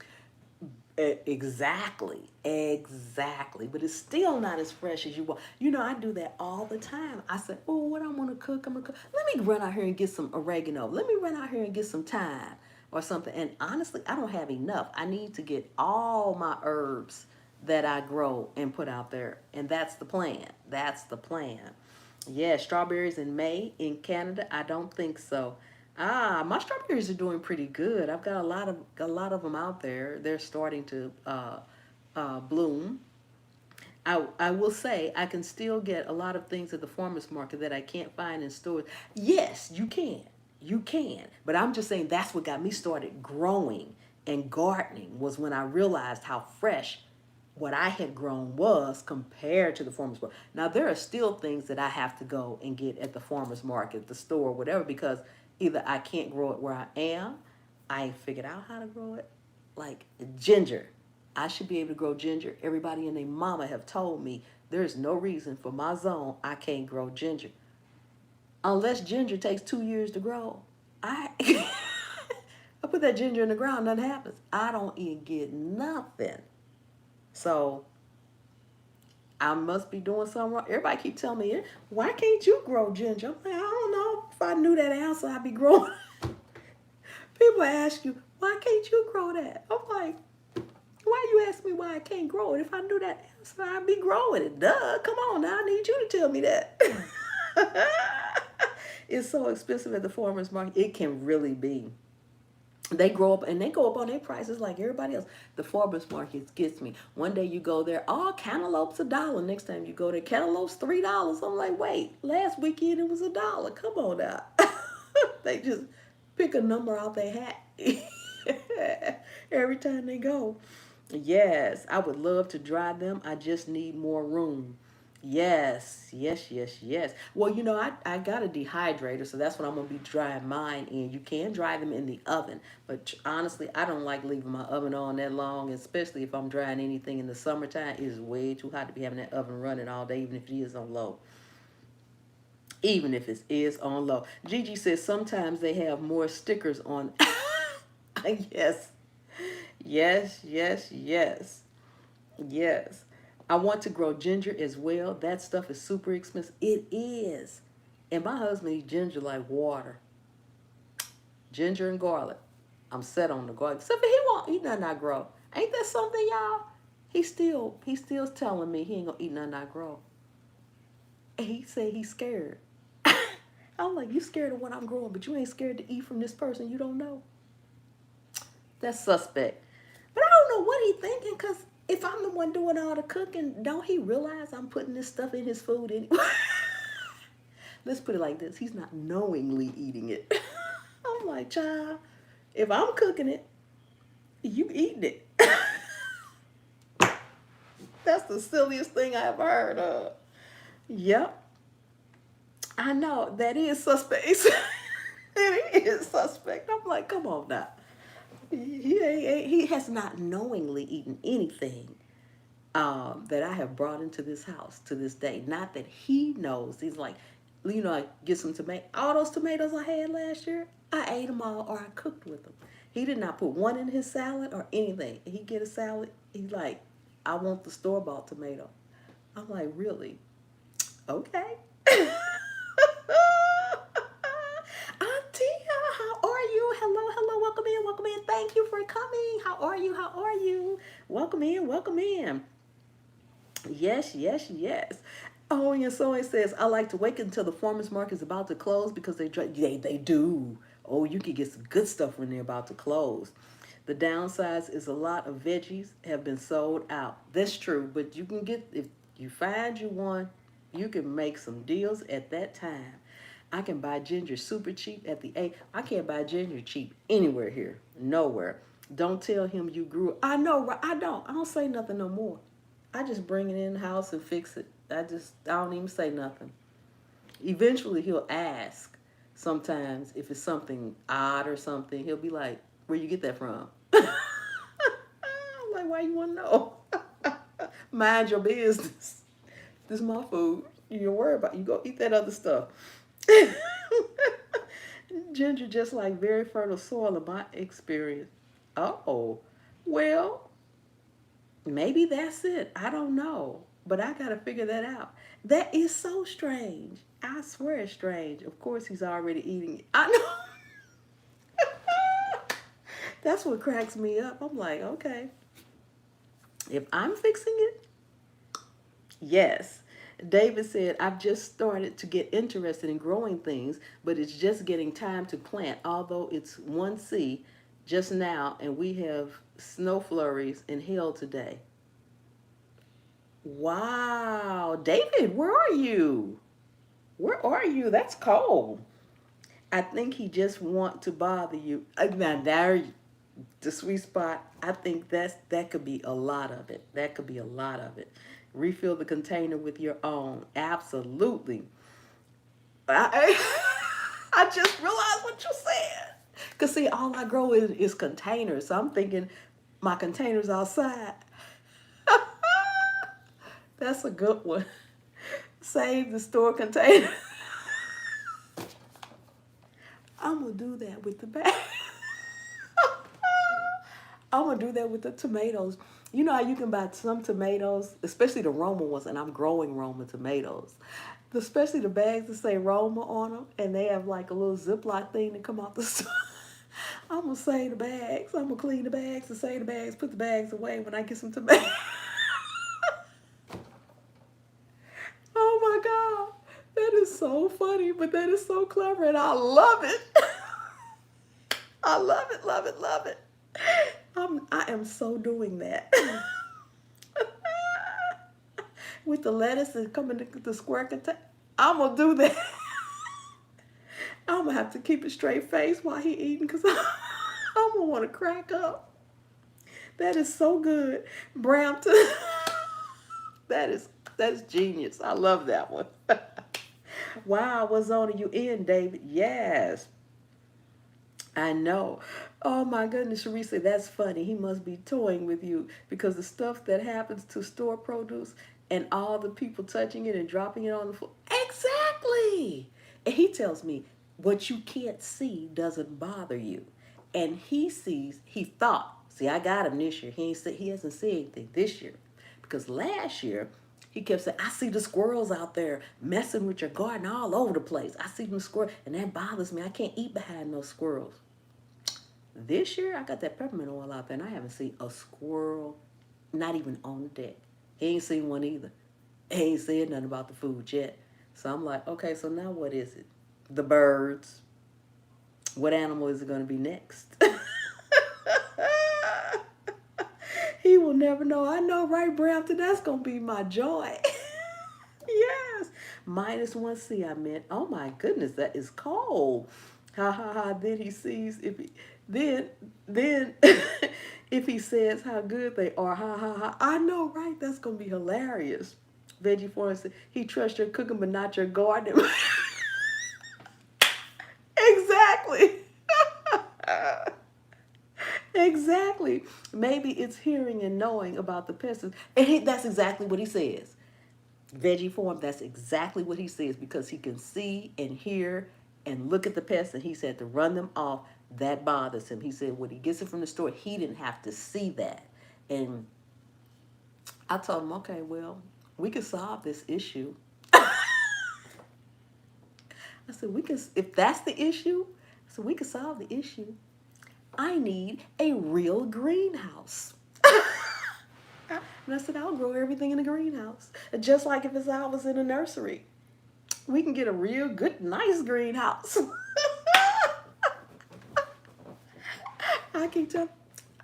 Exactly, exactly. But it's still not as fresh as you want. You know, I do that all the time. I say, oh, what I'm gonna cook, I'm gonna cook. Let me run out here and get some oregano. Let me run out here and get some thyme or something. And honestly, I don't have enough. I need to get all my herbs that I grow and put out there. And that's the plan. That's the plan. Yeah, strawberries in May in Canada? I don't think so. My strawberries are doing pretty good. I've got a lot of them out there. They're starting to bloom. I will say I can still get a lot of things at the farmers market that I can't find in stores. Yes, you can. You can. But I'm just saying that's what got me started growing and gardening was when I realized how fresh what I had grown was compared to the farmers market. Now there are still things that I have to go and get at the farmers market, the store, whatever, because either I can't grow it where I am, I ain't figured out how to grow it. Like ginger. I should be able to grow ginger. Everybody and their mama have told me there's no reason for my zone I can't grow ginger. Unless ginger takes 2 years to grow. I I put that ginger in the ground, nothing happens. I don't even get nothing. So I must be doing something wrong. Everybody keep telling me, why can't you grow ginger? I'm like, I don't know. If I knew that answer, I'd be growing. People ask you, why can't you grow that? I'm like, why you ask me why I can't grow it? If I knew that answer, I'd be growing it. Duh, come on now. I need you to tell me that. It's so expensive at the farmer's market. It can really be. They grow up and they go up on their prices like everybody else. The farmers market gets me. One day you go there, oh, cantaloupe's $1. Next time you go there, cantaloupe's $3. I'm like, wait, last weekend it was $1. Come on now. They just pick a number out their hat every time they go. Yes, I would love to dry them. I just need more room. Yes, yes, yes, yes. Well, I got a dehydrator, so that's what I'm gonna be drying mine in. You can dry them in the oven, but honestly, I don't like leaving my oven on that long, especially if I'm drying anything in the summertime. It is way too hot to be having that oven running all day, even if it is on low. Even if it is on low. Gigi says sometimes they have more stickers on. Yes, yes, yes, yes. Yes. I want to grow ginger as well. That stuff is super expensive. It is. And my husband eats ginger like water. Ginger and garlic. I'm set on the garlic. Except for he won't eat nothing I grow. Ain't that something, y'all? He still telling me he ain't gonna eat nothing I grow. And he said he's scared. I'm like, you scared of what I'm growing, but you ain't scared to eat from this person you don't know. That's suspect. But I don't know what he thinking, because if I'm the one doing all the cooking, don't he realize I'm putting this stuff in his food anyway? Let's put it like this. He's not knowingly eating it. I'm like, child, if I'm cooking it, you eating it. That's the silliest thing I ever heard of. Yep. I know. That is suspect. It is suspect. I'm like, come on now. He has not knowingly eaten anything that I have brought into this house to this day. Not that he knows. He's like, I get some tomato. All those tomatoes I had last year, I ate them all or I cooked with them. He did not put one in his salad or anything. He get a salad. He's like, I want the store bought tomato. I'm like, really? Okay. Auntie, how are you? Hello, hello, welcome in, welcome in. Thank you for coming. How are you? How are you? Welcome in, welcome in. Yes, yes, yes. Oh, and so it says, I like to wait until the farmer's market is about to close because they do. Oh, you can get some good stuff when they're about to close. The downside is a lot of veggies have been sold out. That's true, but you can get, if you find you one, you can make some deals at that time. I can buy ginger super cheap at the A. I can't buy ginger cheap anywhere here. Nowhere. Don't tell him you grew it. I know, right? I don't. I don't say nothing no more. I just bring it in the house and fix it. I don't even say nothing. Eventually he'll ask sometimes if it's something odd or something. He'll be like, where you get that from? I'm like, why you want to know? Mind your business. This is my food. You don't worry about it. You go eat that other stuff. Ginger just like very fertile soil in my experience. Oh, well, maybe that's it. I don't know. But I got to figure that out. That is so strange. I swear it's strange. Of course, he's already eating it. I know. That's what cracks me up. I'm like, okay, if I'm fixing it, yes. David said, I've just started to get interested in growing things, but it's just getting time to plant, although it's 1C just now, and we have snow flurries and hail today. Wow. David, where are you? Where are you? That's cold. I think he just want to bother you. Now, there, the sweet spot. I think that could be a lot of it. That could be a lot of it. Refill the container with your own. Absolutely. I, I just realized what you said. Cause see, all I grow is containers. So I'm thinking my containers outside. That's a good one. Save the store container. I'm gonna do that with the bag. I'm gonna do that with the tomatoes. You know how you can buy some tomatoes, especially the Roma ones, and I'm growing Roma tomatoes. Especially the bags that say Roma on them, and they have like a little Ziploc thing to come out the store. I'm gonna save the bags. I'm gonna clean the bags and save the bags, put the bags away when I get some tomatoes. Oh my God. That is so funny, but that is so clever, and I love it. I love it, love it, love it. I am so doing that. With the lettuce and coming to the square container. I'm gonna do that. I'm gonna have to keep a straight face while he eating because I'm gonna want to crack up. That is so good. Brampton. That is That's genius. I love that one. Wow, what zone are you in, David? Yes, I know. Oh my goodness, Sharice, that's funny. He must be toying with you because the stuff that happens to store produce and all the people touching it and dropping it on the floor. Exactly. And he tells me what you can't see doesn't bother you. And he sees, he thought, see, I got him this year. He hasn't seen anything this year. Because last year he kept saying, I see the squirrels out there messing with your garden all over the place. I see them squirrels, and that bothers me. I can't eat behind those squirrels. This year, I got that peppermint oil out there, and I haven't seen a squirrel, not even on the deck. He ain't seen one either. He ain't said nothing about the food yet. So I'm like, okay, so now what is it? The birds. What animal is it going to be next? He will never know. I know, right, Brampton? That's going to be my joy. Yes. -1C, I meant. Oh my goodness, that is cold. Ha ha ha. Then he sees if he then if he says how good they are. Ha ha ha. I know, right? That's gonna be hilarious. Veggie Form said he trusts your cooking but not your gardening. Exactly. Exactly. Maybe it's hearing and knowing about the pests. And that's exactly what he says. Veggie form, that's exactly what he says because he can see and hear and look at the pests, and he said to run them off, that bothers him. He said when he gets it from the store, he didn't have to see that. And I told him, okay, well, we can solve this issue. I said, we can, if that's the issue, so we can solve the issue. I need a real greenhouse. And I said, I'll grow everything in the greenhouse. Just like if I was in a nursery. We can get a real good, nice greenhouse. I keep telling,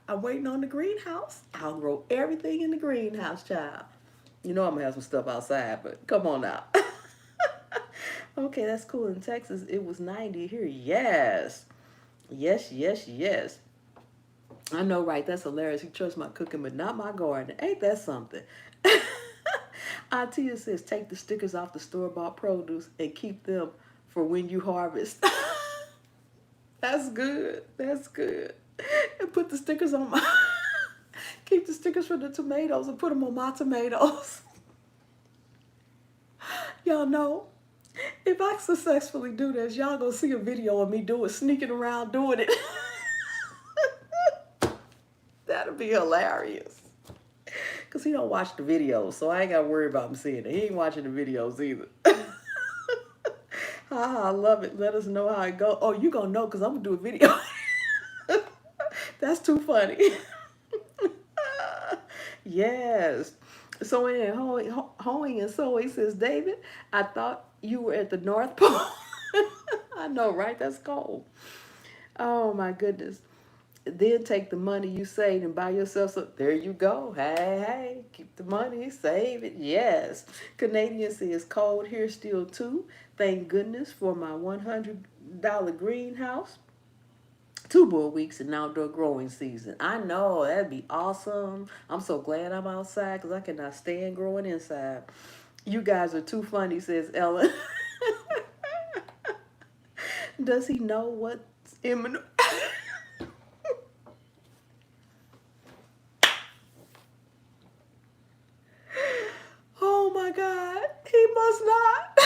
I'm waiting on the greenhouse. I'll grow everything in the greenhouse, child. You know I'm gonna have some stuff outside, but come on now. Okay, that's cool. In Texas, it was 90 here. Yes. Yes, yes, yes. I know, right? That's hilarious. He trusts my cooking, but not my garden. Ain't that something? Atia says, take the stickers off the store-bought produce and keep them for when you harvest. That's good. That's good. And put the stickers on my... Keep the stickers for the tomatoes and put them on my tomatoes. Y'all know, if I successfully do this, y'all gonna see a video of me sneaking around doing it. That'll be hilarious. Because he don't watch the videos, so I ain't got to worry about him seeing it. He ain't watching the videos either. I love it. Let us know how it goes. Oh, you going to know because I'm going to do a video. That's too funny. Yes. So in hoeing and sewing says, David, I thought you were at the North Pole. I know, right? That's cold. Oh, my goodness. Then take the money you saved and buy yourself some. There you go. Hey, hey, keep the money, save it. Yes. Canadian says cold here still too. Thank goodness for my $100 greenhouse. 2 more weeks in outdoor growing season. I know, that'd be awesome. I'm so glad I'm outside because I cannot stand growing inside. You guys are too funny, says Ellen. Does he know what's imminent? Oh my God, he must not.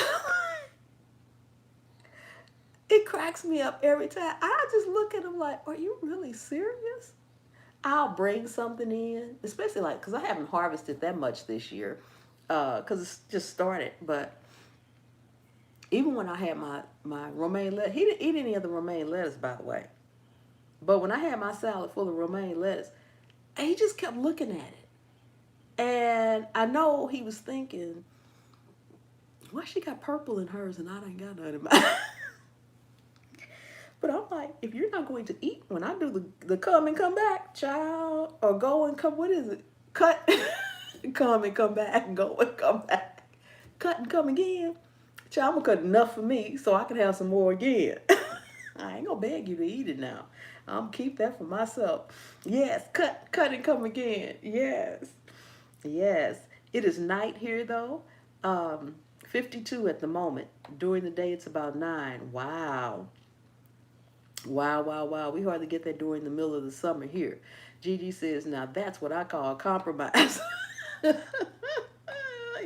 It cracks me up every time. I just look at him like, are you really serious? I'll bring something in, especially like, because I haven't harvested that much this year, because it's just started. But even when I had my romaine lettuce, he didn't eat any of the romaine lettuce, by the way. But when I had my salad full of romaine lettuce, he just kept looking at it. And I know he was thinking, why she got purple in hers and I ain't got none in mine? But I'm like, if you're not going to eat when I do the come and come back, child, or go and come, what is it? Cut, come and come back, go and come back. Cut and come again. Child, I'm going to cut enough for me so I can have some more again. I ain't going to beg you to eat it now. I'm going to keep that for myself. Yes, cut and come again. Yes. Yes. It is night here though. 52 at the moment. During the day, it's about 9. Wow. Wow, wow, wow. We hardly get that during the middle of the summer here. Gigi says, now that's what I call compromise.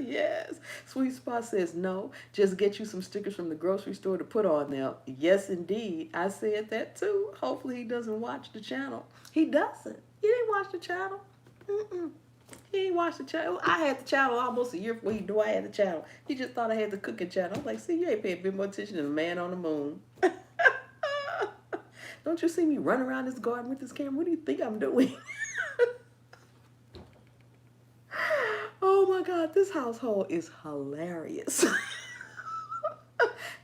Yes. Sweet Spot says, no, just get you some stickers from the grocery store to put on them. Yes, indeed. I said that too. Hopefully he doesn't watch the channel. He doesn't. He didn't watch the channel. Mm-mm. He ain't watched the channel. I had the channel almost a year before he knew I had the channel. He just thought I had the cooking channel. I'm like, see, you ain't paying a bit more attention than the man on the moon. Don't you see me run around this garden with this camera? What do you think I'm doing? Oh my God, this household is hilarious.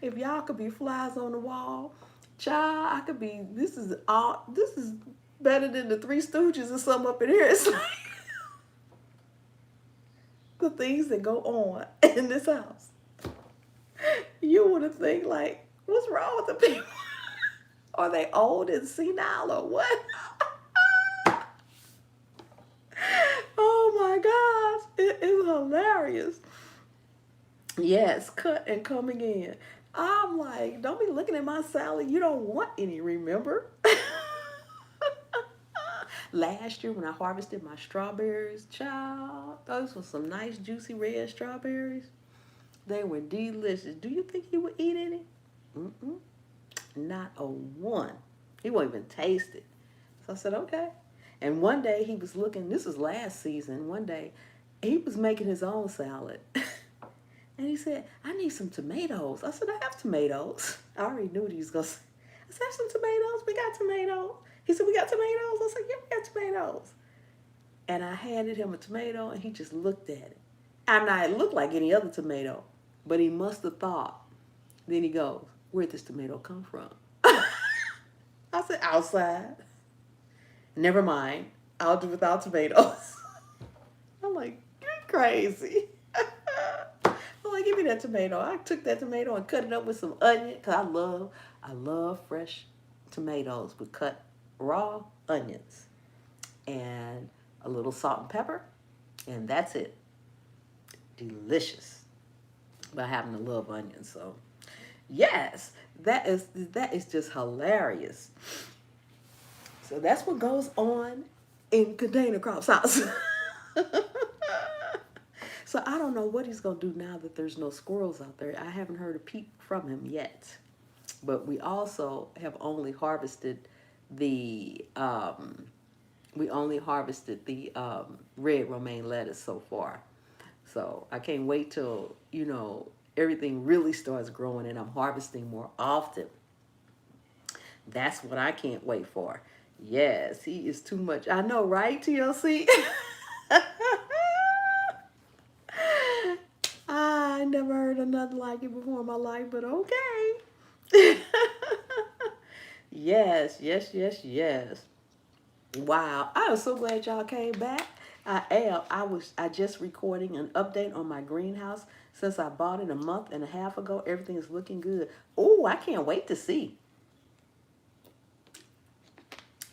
If y'all could be flies on the wall, child, I could be. This is better than the Three Stooges or something up in here. It's like the things that go on in this house. You would have think like, what's wrong with the people? Are they old and senile or what? Oh my gosh, it is hilarious. Yes, cut and coming in. I'm like, don't be looking at my salad. You don't want any, remember? Last year when I harvested my strawberries, child, those were some nice juicy red strawberries. They were delicious. Do you think he would eat any? Mm-mm. Not a one. He won't even taste it. So I said, okay. And one day he was looking, this was last season, one day he was making his own salad. And he said, I need some tomatoes. I said, I have tomatoes. I already knew what he was going to say. I said, I have some tomatoes. We got tomatoes. He said, we got tomatoes. I said, yeah, we got tomatoes. And I handed him a tomato, and he just looked at it. And it looked like any other tomato, but he must have thought. Then he goes, where'd this tomato come from? I said, outside. Never mind. I'll do without tomatoes. I'm like, you're crazy. I'm like, give me that tomato. I took that tomato and cut it up with some onion because I love fresh tomatoes with cut raw onions and a little salt and pepper, and that's it. Delicious. But I happen to love onions, so yes, that is just hilarious. So that's what goes on in Container Crops house. So I don't know what he's going to do now that there's no squirrels out there. I haven't heard a peep from him yet. But we also have only harvested the red romaine lettuce so far. So I can't wait till, everything really starts growing and I'm harvesting more often. That's what I can't wait for. Yes, he is too much. I know, right, TLC? I never heard of nothing like it before in my life, but okay. Yes, yes, yes, yes. Wow, I am so glad y'all came back. I am. I just recording an update on my greenhouse. Since I bought it a month and a half ago, everything is looking good. Oh, I can't wait to see.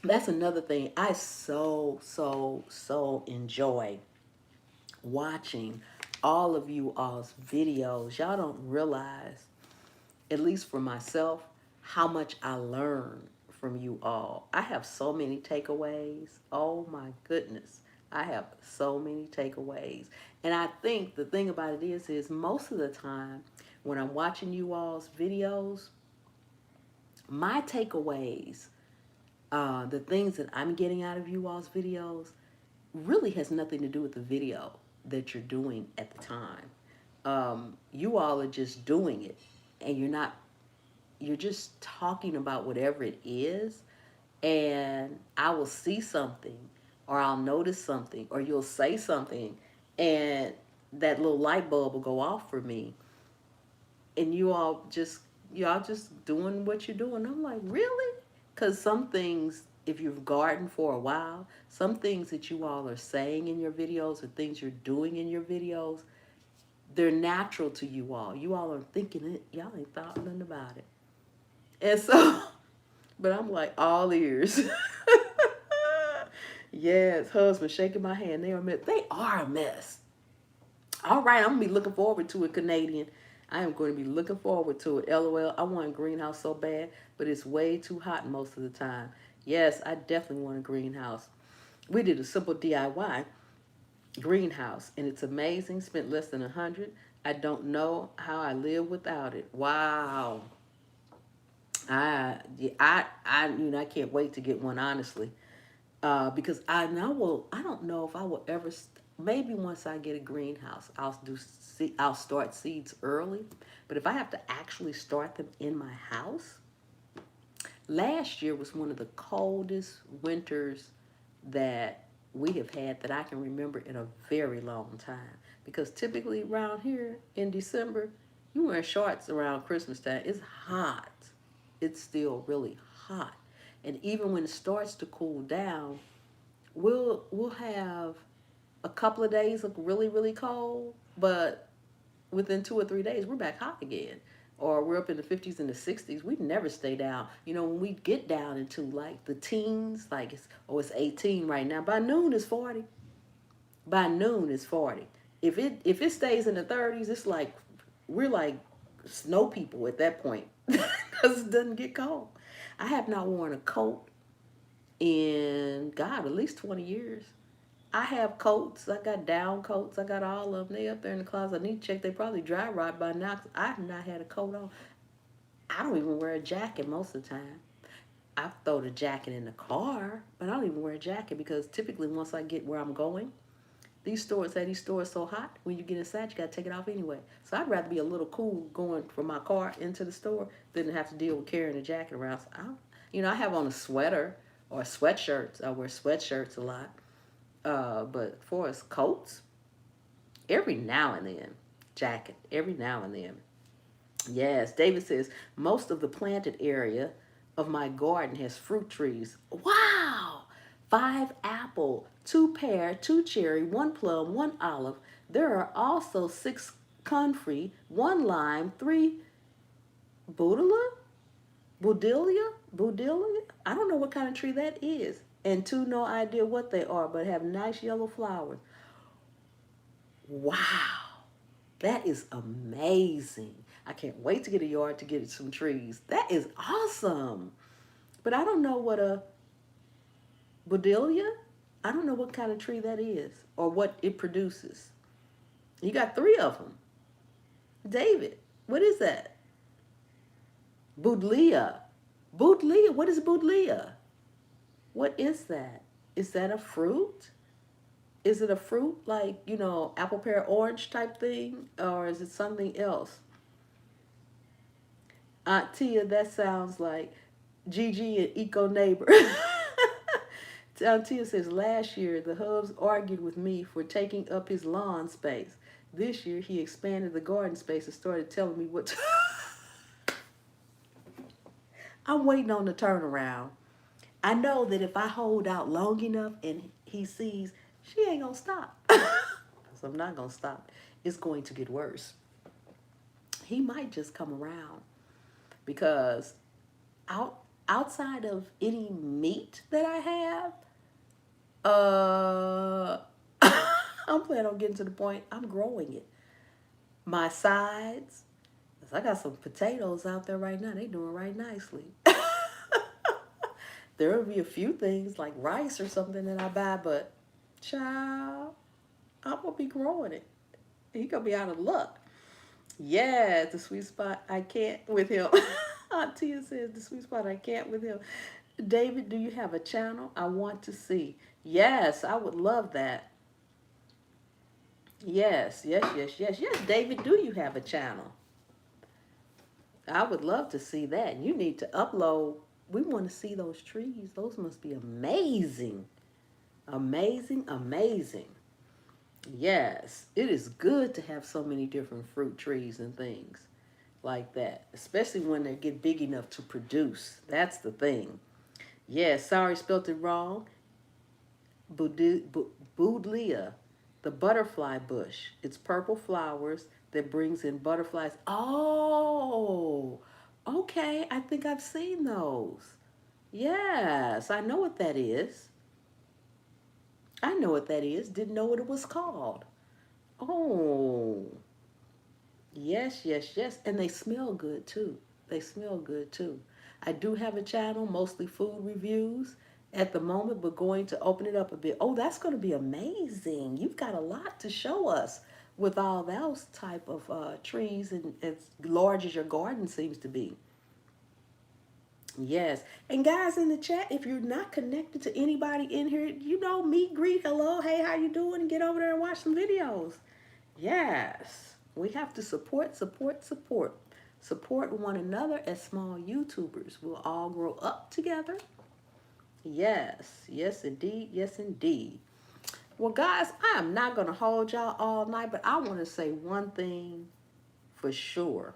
That's another thing I so enjoy watching all of you all's videos. Y'all don't realize, at least for myself, how much I learn from you all. I have so many takeaways. Oh my goodness. I have so many takeaways. And I think the thing about it is most of the time when I'm watching you all's videos, my takeaways, the things that I'm getting out of you all's videos really has nothing to do with the video that you're doing at the time. You all are just doing it, and you're just talking about whatever it is, and I will see something, or I'll notice something, or you'll say something, and that little light bulb will go off for me, and y'all just doing what you're doing. I'm like, really? Because some things, if you've gardened for a while, some things that you all are saying in your videos or things you're doing in your videos, they're natural to you all. You all are thinking it. Y'all ain't thought nothing about it. And so, but I'm like all ears. Yes, husband shaking my hand. They are a mess. All right, I'm gonna be looking forward to it, Canadian. I am going to be looking forward to it. LOL. I want a greenhouse so bad, but it's way too hot most of the time. Yes, I definitely want a greenhouse. We did a simple DIY greenhouse, and it's amazing. Spent less than 100. I don't know how I live without it. Wow. I can't wait to get one, honestly, because I know will. I don't know if I will ever. Maybe once I get a greenhouse, I'll start seeds early. But if I have to actually start them in my house, last year was one of the coldest winters that we have had that I can remember in a very long time. Because typically around here in December, you wear shorts around Christmas time. It's hot. It's still really hot. And even when it starts to cool down, we'll have a couple of days look really, really cold, but within 2 or 3 days we're back hot again. Or we're up in the 50s and the 60s. We never stay down. When we get down into like the teens, like it's 18 right now. By noon it's 40. By noon it's 40. If it stays in the 30s, it's like we're like snow people at that point because it doesn't get cold. I have not worn a coat in God at least 20 years. I have coats. I got down coats. I got all of them. They up there in the closet. I need to check. They probably dry rot by now. 'Cause I have not had a coat on. I don't even wear a jacket most of the time. I throw the jacket in the car, but I don't even wear a jacket because typically once I get where I'm going, these stores so hot. When you get inside, you gotta take it off anyway. So I'd rather be a little cool going from my car into the store than to have to deal with carrying a jacket around. So I have on a sweater or sweatshirts. I wear sweatshirts a lot. But for us coats, every now and then, jacket, every now and then. Yes, David says, most of the planted area of my garden has fruit trees. Wow! 5 apple, 2 pear, 2 cherry, 1 plum, 1 olive. There are also 6 comfrey, 1 lime, 3 budilia. I don't know what kind of tree that is. And 2, no idea what they are, but have nice yellow flowers. Wow, that is amazing. I can't wait to get a yard to get some trees. That is awesome. But I don't know what a budilia, I don't know what kind of tree that is or what it produces. You got 3 of them. David, what is that? Budlia. Budlia, what is budlia? What is that? Is that a fruit? Is it a fruit like, apple, pear, orange type thing? Or is it something else? Aunt Tia, that sounds like Gigi and Eco Neighbor. Aunt Tia says, last year the Hubs argued with me for taking up his lawn space. This year he expanded the garden space and started telling me what to... I'm waiting on the turnaround. I know that if I hold out long enough and he sees, she ain't gonna stop. So I'm not gonna stop. It's going to get worse. He might just come around because outside of any meat that I have, I'm planning on getting to the point I'm growing it. My sides, I got some potatoes out there right now. They doing right nicely. There will be a few things like rice or something that I buy, but child, I'm gonna be growing it. He gonna be out of luck. Yeah, the sweet spot I can't with him. Aunt Tia says the sweet spot I can't with him. David, do you have a channel? I want to see. Yes, I would love that. Yes, yes, yes, yes, yes. David, do you have a channel? I would love to see that. You need to upload. We want to see those trees. Those must be amazing. Amazing, amazing. Yes, it is good to have so many different fruit trees and things like that, especially when they get big enough to produce. That's the thing. Yes, sorry, spelled it wrong. Boudlia, the butterfly bush. It's purple flowers that brings in butterflies. Oh, okay. I think I've seen those. Yes, I know what that is. I know what that is. Didn't know what it was called. Oh, yes, yes, yes. And they smell good too. They smell good too. I do have a channel, mostly food reviews at the moment, but going to open it up a bit. Oh, that's going to be amazing. You've got a lot to show us with all those type of trees and as large as your garden seems to be. Yes. And guys in the chat, if you're not connected to anybody in here, meet, greet, hello, hey, how you doing? And get over there and watch some videos. Yes. We have to support, support, support. Support one another as small YouTubers. We'll all grow up together. Yes. Yes, indeed. Yes, indeed. Well, guys, I am not going to hold y'all all night, but I want to say one thing for sure.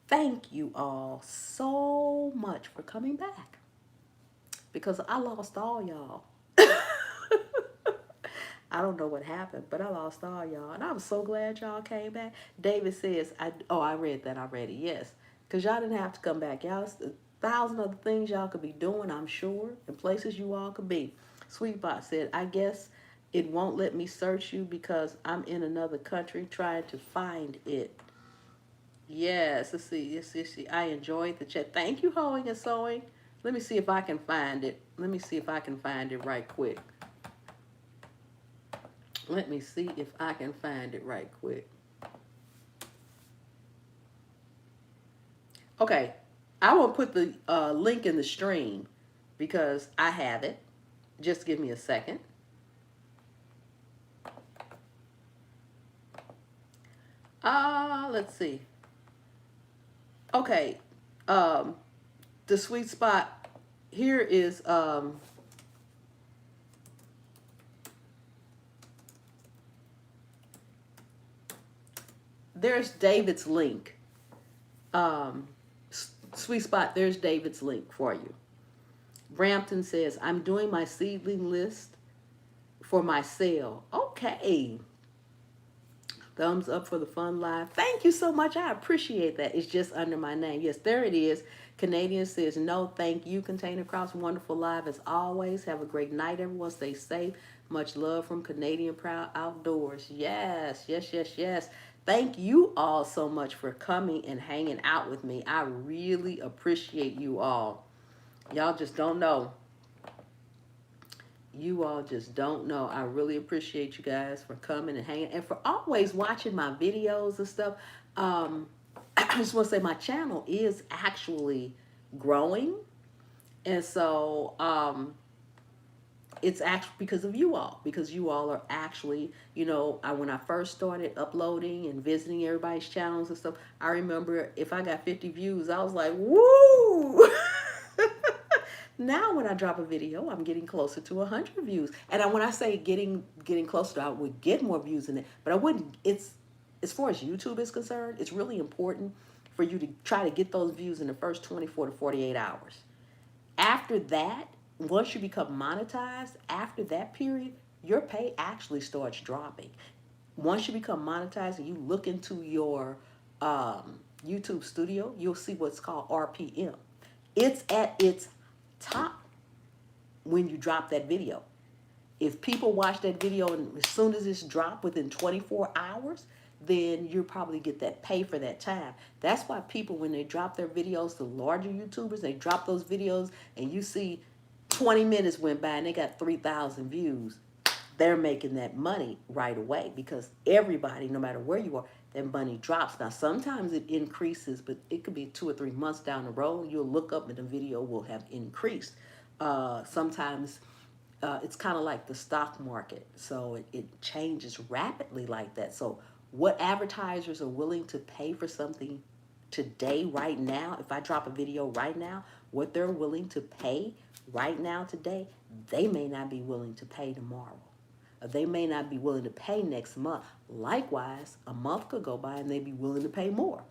Thank you all so much for coming back because I lost all y'all. I don't know what happened, but I lost all y'all. And I'm so glad y'all came back. David says, I read that already. Yes. Because y'all didn't have to come back. Y'all, a thousand other things y'all could be doing, I'm sure, and places you all could be. Sweetbot said, I guess it won't let me search you because I'm in another country trying to find it. Yes, let's see. Yes. I enjoyed the chat. Thank you, Hoeing and Sewing. Let me see if I can find it. Let me see if I can find it right quick. Let me see if I can find it right quick. Okay, I will put the link in the stream because I have it. Just give me a second. Let's see. Okay, um, the sweet spot here is there's David's link. Um, sweet spot, there's David's link for you. Brampton says, I'm doing my seedling list for my sale. Okay. Thumbs up for the fun live. Thank you so much. I appreciate that. It's just under my name. Yes, there it is. Canadian says, no, thank you. Container Crops, wonderful live as always. Have a great night, everyone. Stay safe. Much love from Canadian Proud Outdoors. Yes, yes, yes, yes. Thank you all so much for coming and hanging out with me. I really appreciate you all. Y'all just don't know. You all just don't know. I really appreciate you guys for coming and hanging and for always watching my videos and stuff. I just want to say my channel is actually growing. And so it's actually because you all are actually, when I first started uploading and visiting everybody's channels and stuff, I remember if I got 50 views, I was like, woo! Now when I drop a video, I'm getting closer to 100 views. And when I say getting closer, I would get more views in it, but I wouldn't. It's as far as YouTube is concerned, it's really important for you to try to get those views in the first 24 to 48 hours. After that, once you become monetized, after that period, your pay actually starts dropping. Once you become monetized and you look into your YouTube studio, you'll see what's called RPM. It's at its top when you drop that video. If people watch that video and as soon as it's dropped within 24 hours, then you'll probably get that pay for that time. That's why people, when they drop their videos, the larger YouTubers, they drop those videos and you see 20 minutes went by and they got 3,000 views. They're making that money right away because everybody, no matter where you are, that money drops. Now, sometimes it increases, but it could be 2 or 3 months down the road. You'll look up and the video will have increased. Sometimes it's kind of like the stock market. So it changes rapidly like that. So what advertisers are willing to pay for something today, right now, if I drop a video right now, what they're willing to pay right now today, they may not be willing to pay tomorrow. They may not be willing to pay next month. Likewise, a month could go by and they'd be willing to pay more.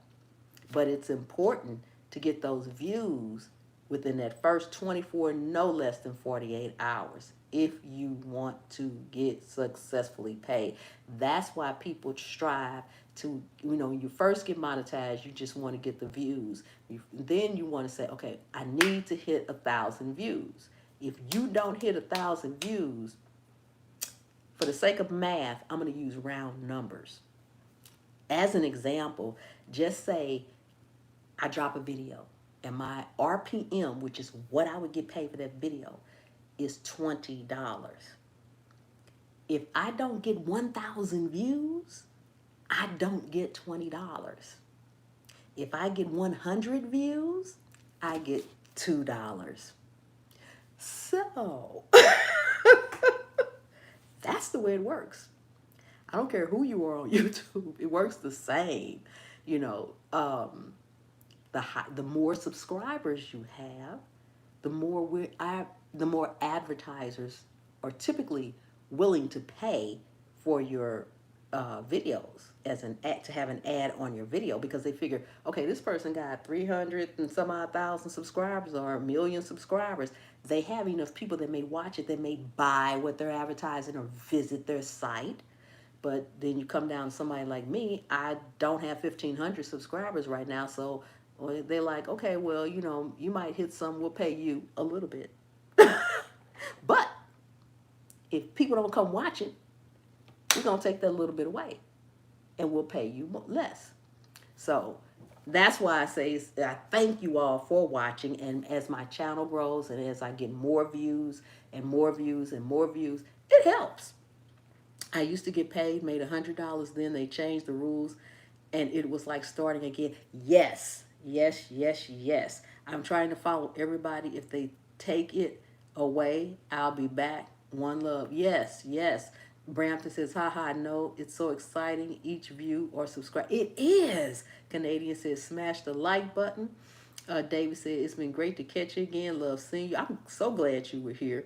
But it's important to get those views within that first 24, no less than 48 hours if you want to get successfully paid. That's why people strive to, when you first get monetized, you just want to get the views. Then you want to say, okay, I need to hit 1,000 views. If you don't hit 1,000 views, For the sake of math, I'm going to use round numbers. As an example, just say I drop a video and my RPM, which is what I would get paid for that video, is $20. If I don't get 1,000 views, I don't get $20. If I get 100 views, I get $2. So that's the way it works. I don't care who you are on YouTube, it works the same. You know, the more subscribers you have, the more advertisers are typically willing to pay for your videos as an ad, to have an ad on your video, because they figure, okay, this person got 300 and some odd thousand subscribers or a million subscribers. They have enough people that may watch it, that may buy what they're advertising or visit their site. But then you come down to somebody like me, I don't have 1,500 subscribers right now, so they're like, okay, well, you might hit some, we'll pay you a little bit. But if people don't come watch it, we're going to take that little bit away and we'll pay you less. So that's why I say I thank you all for watching. And as my channel grows and as I get more views and more views and more views, it helps. I used to get paid, made $100. Then they changed the rules and it was like starting again. Yes, yes, yes, yes. I'm trying to follow everybody. If they take it away, I'll be back. One love. Yes, yes. Brampton says, haha, no, it's so exciting. Each view or subscribe. It is. Canadian says, smash the like button. David said, it's been great to catch you again. Love seeing you. I'm so glad you were here.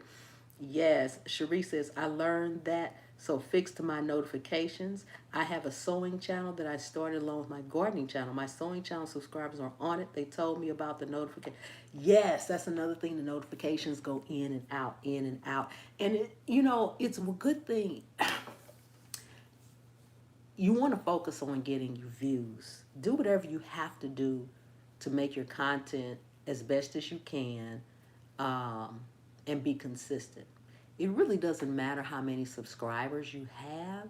Yes, Cherie says, I learned that, so fixed to my notifications. I have a sewing channel that I started along with my gardening channel. My sewing channel subscribers are on it. They told me about the notification. Yes, that's another thing. The notifications go in and out, in and out. And, it's a good thing. You want to focus on getting your views. Do whatever you have to do to make your content as best as you can, and be consistent. It really doesn't matter how many subscribers you have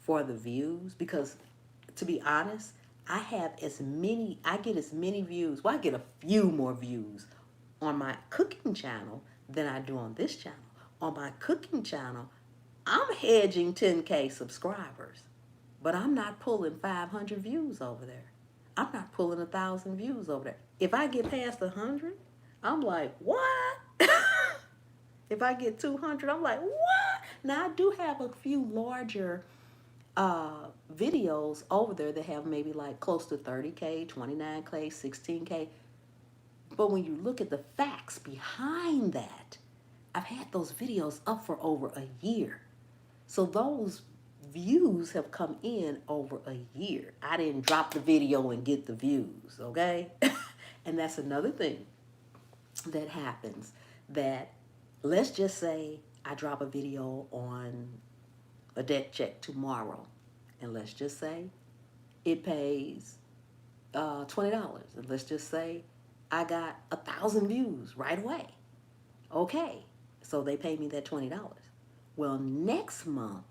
for the views, because to be honest, I get as many views. Well, I get a few more views on my cooking channel than I do on this channel. On my cooking channel, I'm hedging 10K subscribers, but I'm not pulling 500 views over there. I'm not pulling 1,000 views over there. If I get past 100, I'm like, what? If I get 200, I'm like, what? Now, I do have a few larger videos over there that have maybe like close to 30K, 29K, 16K. But when you look at the facts behind that, I've had those videos up for over a year. So those views have come in over a year. I didn't drop the video and get the views, okay? And that's another thing that happens, that let's just say I drop a video on a debt check tomorrow, and let's just say it pays $20, and let's just say I got 1,000 views right away. Okay, so they pay me that $20. Well, next month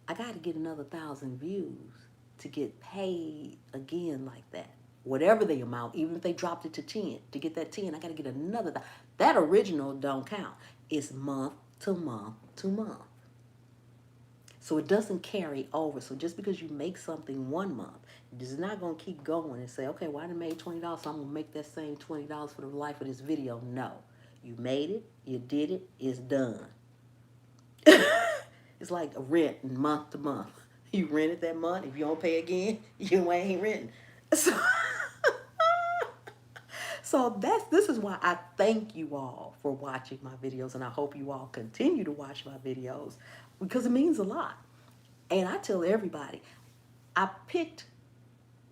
I got to get another 1,000 views to get paid again like that. Whatever the amount, even if they dropped it to 10, to get that 10, I got to get another. That original don't count. It's month to month to month. So it doesn't carry over. So just because you make something one month, it's not going to keep going and say, okay, well, I done made $20, so I'm going to make that same $20 for the life of this video. No. You made it, you did it, it's done. It's like a rent month to month. You rented that month. If you don't pay again, you ain't renting. So this is why I thank you all for watching my videos, and I hope you all continue to watch my videos, because it means a lot. And I tell everybody,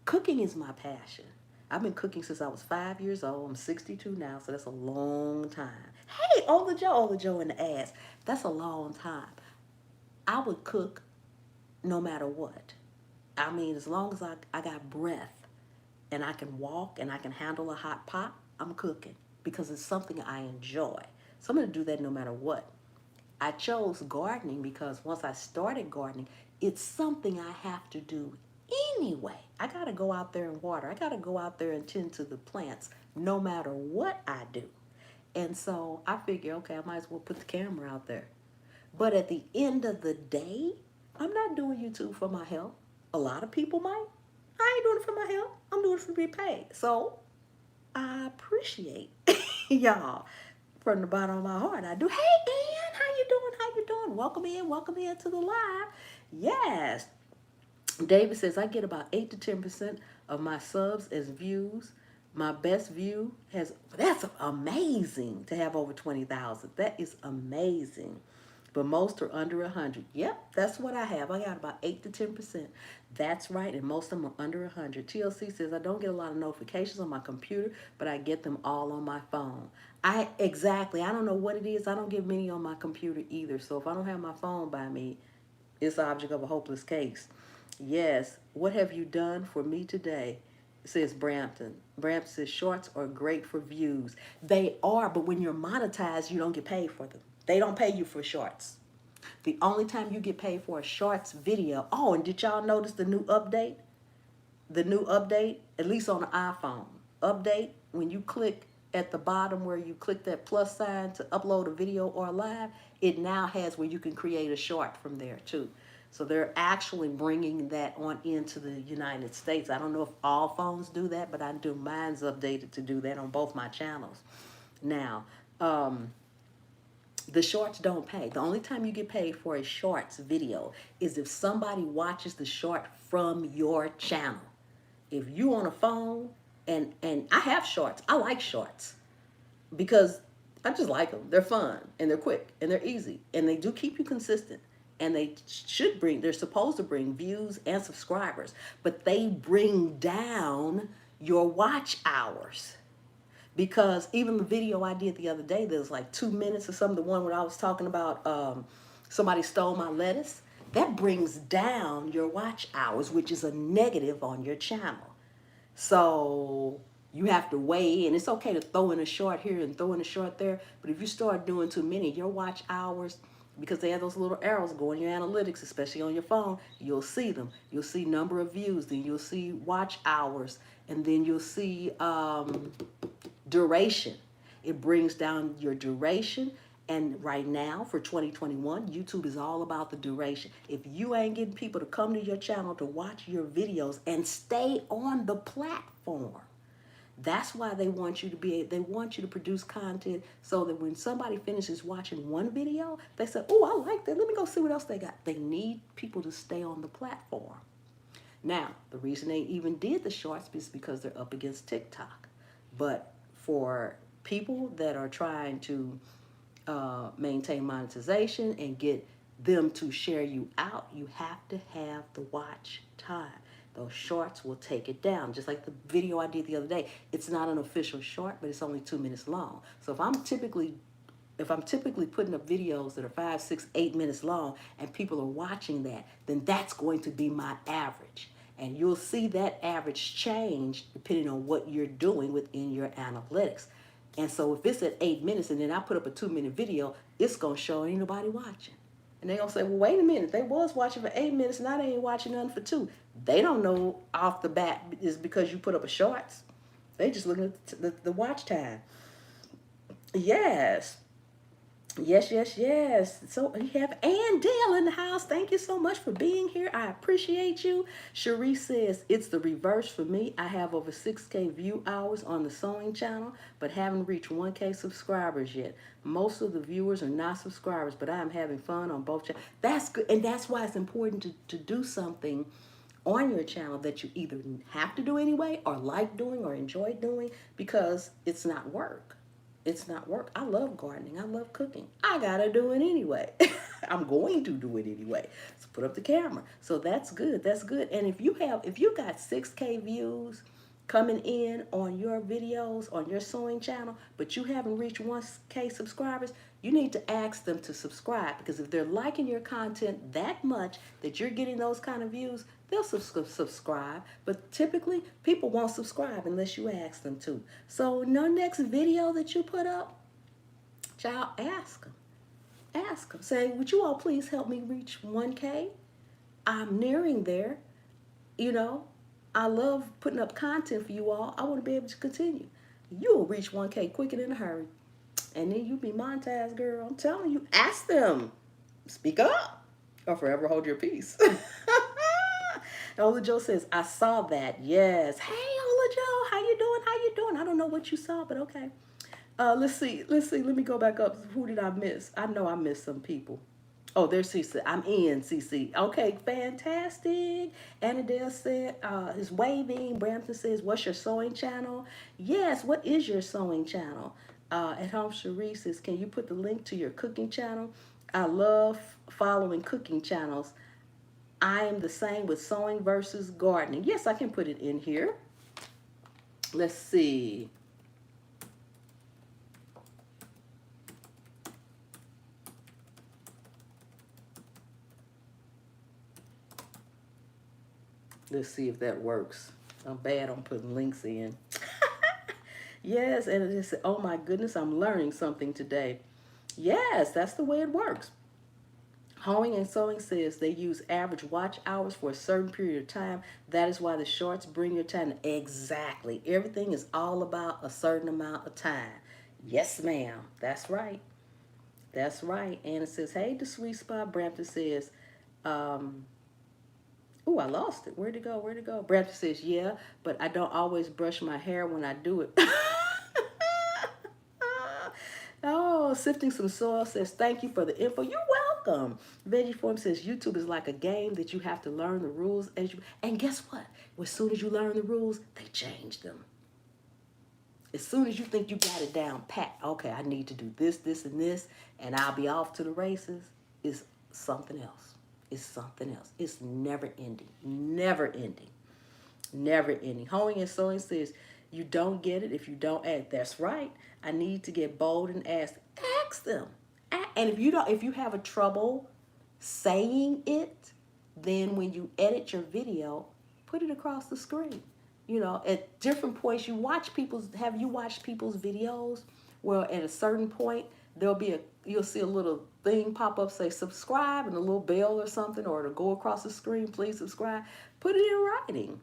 cooking is my passion. I've been cooking since I was 5 years old. I'm 62 now, so that's a long time. Hey, Ola Joe in the ass. That's a long time. I would cook no matter what. I mean, as long as I got breath and I can walk and I can handle a hot pot, I'm cooking, because it's something I enjoy. So I'm going to do that no matter what. I chose gardening because once I started gardening, it's something I have to do anyway. I got to go out there and water. I got to go out there and tend to the plants no matter what I do. And so I figure, okay, I might as well put the camera out there. But at the end of the day, I'm not doing YouTube for my health. A lot of people might. I ain't doing it for my health. I'm doing it for being paid. So I appreciate y'all from the bottom of my heart. I do. Hey, Dan, how you doing? How you doing? Welcome in to the live. Yes. David says I get about 8 to 10% of my subs as views. My best view has, that's amazing to have over 20,000. That is amazing. But most are under 100. Yep, that's what I have. I got about 8 to 10%. That's right, and most of them are under 100. TLC says I don't get a lot of notifications on my computer, but I get them all on my phone. Exactly. I don't know what it is. I don't get many on my computer either. So if I don't have my phone by me, it's the object of a hopeless case. Yes. What have you done for me today? Says Brampton. Brampton says shorts are great for views. They are, but when you're monetized, you don't get paid for them. They don't pay you for shorts. The only time you get paid for a shorts video. Oh, and did y'all notice the new update? The new update, at least on the iPhone. Update, when you click at the bottom where you click that plus sign to upload a video or a live, it now has where you can create a short from there too. So they're actually bringing that on into the United States. I don't know if all phones do that, but I do. Mine's updated to do that on both my channels. Now, the shorts don't pay. The only time you get paid for a shorts video is if somebody watches the short from your channel. If you on a phone, and I have shorts. I like shorts because I just like them. They're fun and they're quick and they're easy and they do keep you consistent. And they're supposed to bring views and subscribers, but they bring down your watch hours. Because even the video I did the other day, there was like 2 minutes or something, the one where I was talking about somebody stole my lettuce, that brings down your watch hours, which is a negative on your channel. So you have to weigh in. It's okay to throw in a short here and throw in a short there, but if you start doing too many, your watch hours, because they have those little arrows going in your analytics, especially on your phone, you'll see them. You'll see number of views, then you'll see watch hours, and then you'll see duration. It brings down your duration. And right now for 2021, YouTube is all about the duration. If you ain't getting people to come to your channel to watch your videos and stay on the platform, that's why they want you to produce content so that when somebody finishes watching one video, they say, oh, I like that. Let me go see what else they got. They need people to stay on the platform. Now, the reason they even did the shorts is because they're up against TikTok. But for people that are trying to maintain monetization and get them to share you out, you have to have the watch time. Those shorts will take it down. Just like the video I did the other day, it's not an official short, but it's only 2 minutes long. So if I'm typically putting up videos that are 5, 6, 8 minutes long and people are watching that, then that's going to be my average. And you'll see that average change depending on what you're doing within your analytics. And so if it's at 8 minutes and then I put up a 2-minute video, it's going to show ain't nobody watching. And they're going to say, well, wait a minute. They was watching for 8 minutes. Now they ain't watching nothing for 2. They don't know off the bat is because you put up a shorts. They just looking at the watch time. Yes. Yes. So we have Ann Dale in the house. Thank you so much for being here. I appreciate you. Cherie says, it's the reverse for me. I have over 6K view hours on the sewing channel, but haven't reached 1K subscribers yet. Most of the viewers are not subscribers, but I am having fun on both channels. That's good. And that's why it's important to do something on your channel that you either have to do anyway or like doing or enjoy doing, because it's not work. It's not work. I love gardening. I love cooking. I gotta do it anyway. I'm going to do it anyway. So put up the camera. So that's good. That's good. And if you got 6K views coming in on your videos on your sewing channel, but you haven't reached 1K subscribers, you need to ask them to subscribe, because if they're liking your content that much that you're getting those kind of views, they'll subscribe. But typically, people won't subscribe unless you ask them to. So no next video that you put up, child, ask them. ask them. Say, would you all please help me reach 1K? I'm nearing there. You know, I love putting up content for you all. I want to be able to continue. You'll reach 1K quick and in a hurry. And then you be monetized, girl. I'm telling you, ask them. Speak up or forever hold your peace. Ola Joe says, I saw that. Yes. Hey, Ola Joe, how you doing? How you doing? I don't know what you saw, but okay. Let's see. Let's see. Let me go back up. Who did I miss? I know I missed some people. Oh, there's CC. I'm in CC. Okay, fantastic. Annadale said, is waving. Brampton says, what's your sewing channel? Yes, what is your sewing channel? At home, Cherie says, can you put the link to your cooking channel? I love following cooking channels. I am the same with sewing versus gardening. Yes, I can put it in here. Let's see. Let's see if that works. I'm bad on putting links in. Yes, and it just, oh my goodness, I'm learning something today. Yes, that's the way it works. Hoeing and Sewing says they use average watch hours for a certain period of time. That is why the shorts bring your time. Exactly. Everything is all about a certain amount of time. Yes, ma'am. That's right. That's right. And it says, hey, the sweet spot. Brampton says, um, ooh, I lost it. Where'd it go? Where'd it go? Brampton says, yeah, but I don't always brush my hair when I do it. Oh, Sifting Some Soil says, thank you for the info. You're welcome. Veggie Form says, YouTube is like a game that you have to learn the rules as you. And guess what? As soon as you learn the rules, they change them. As soon as you think you got it down pat, okay, I need to do this, this, and this, and I'll be off to the races, is something else. It's something else. It's never ending. Never ending. Never ending. Hoeing and Sewing says, you don't get it if you don't ask. That's right. I need to get bold and ask. Ask them. And if you don't, if you have a trouble saying it, then when you edit your video, put it across the screen. You know, at different points, have you watched people's videos where at a certain point, you'll see a little thing pop up, say subscribe, and a little bell or something, or to go across the screen, please subscribe. Put it in writing.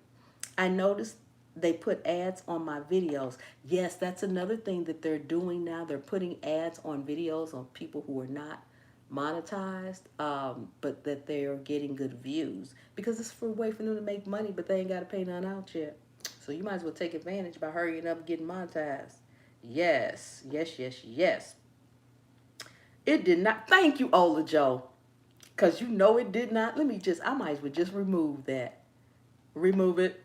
I noticed they put ads on my videos. Yes, that's another thing that they're doing now. They're putting ads on videos on people who are not monetized, but that they're getting good views because it's for a way for them to make money, but they ain't got to pay none out yet. So you might as well take advantage by hurrying up and getting monetized. Yes, yes, yes, yes. It did not. Thank you, Ola Joe, because you know it did not. I might as well just remove that. Remove it.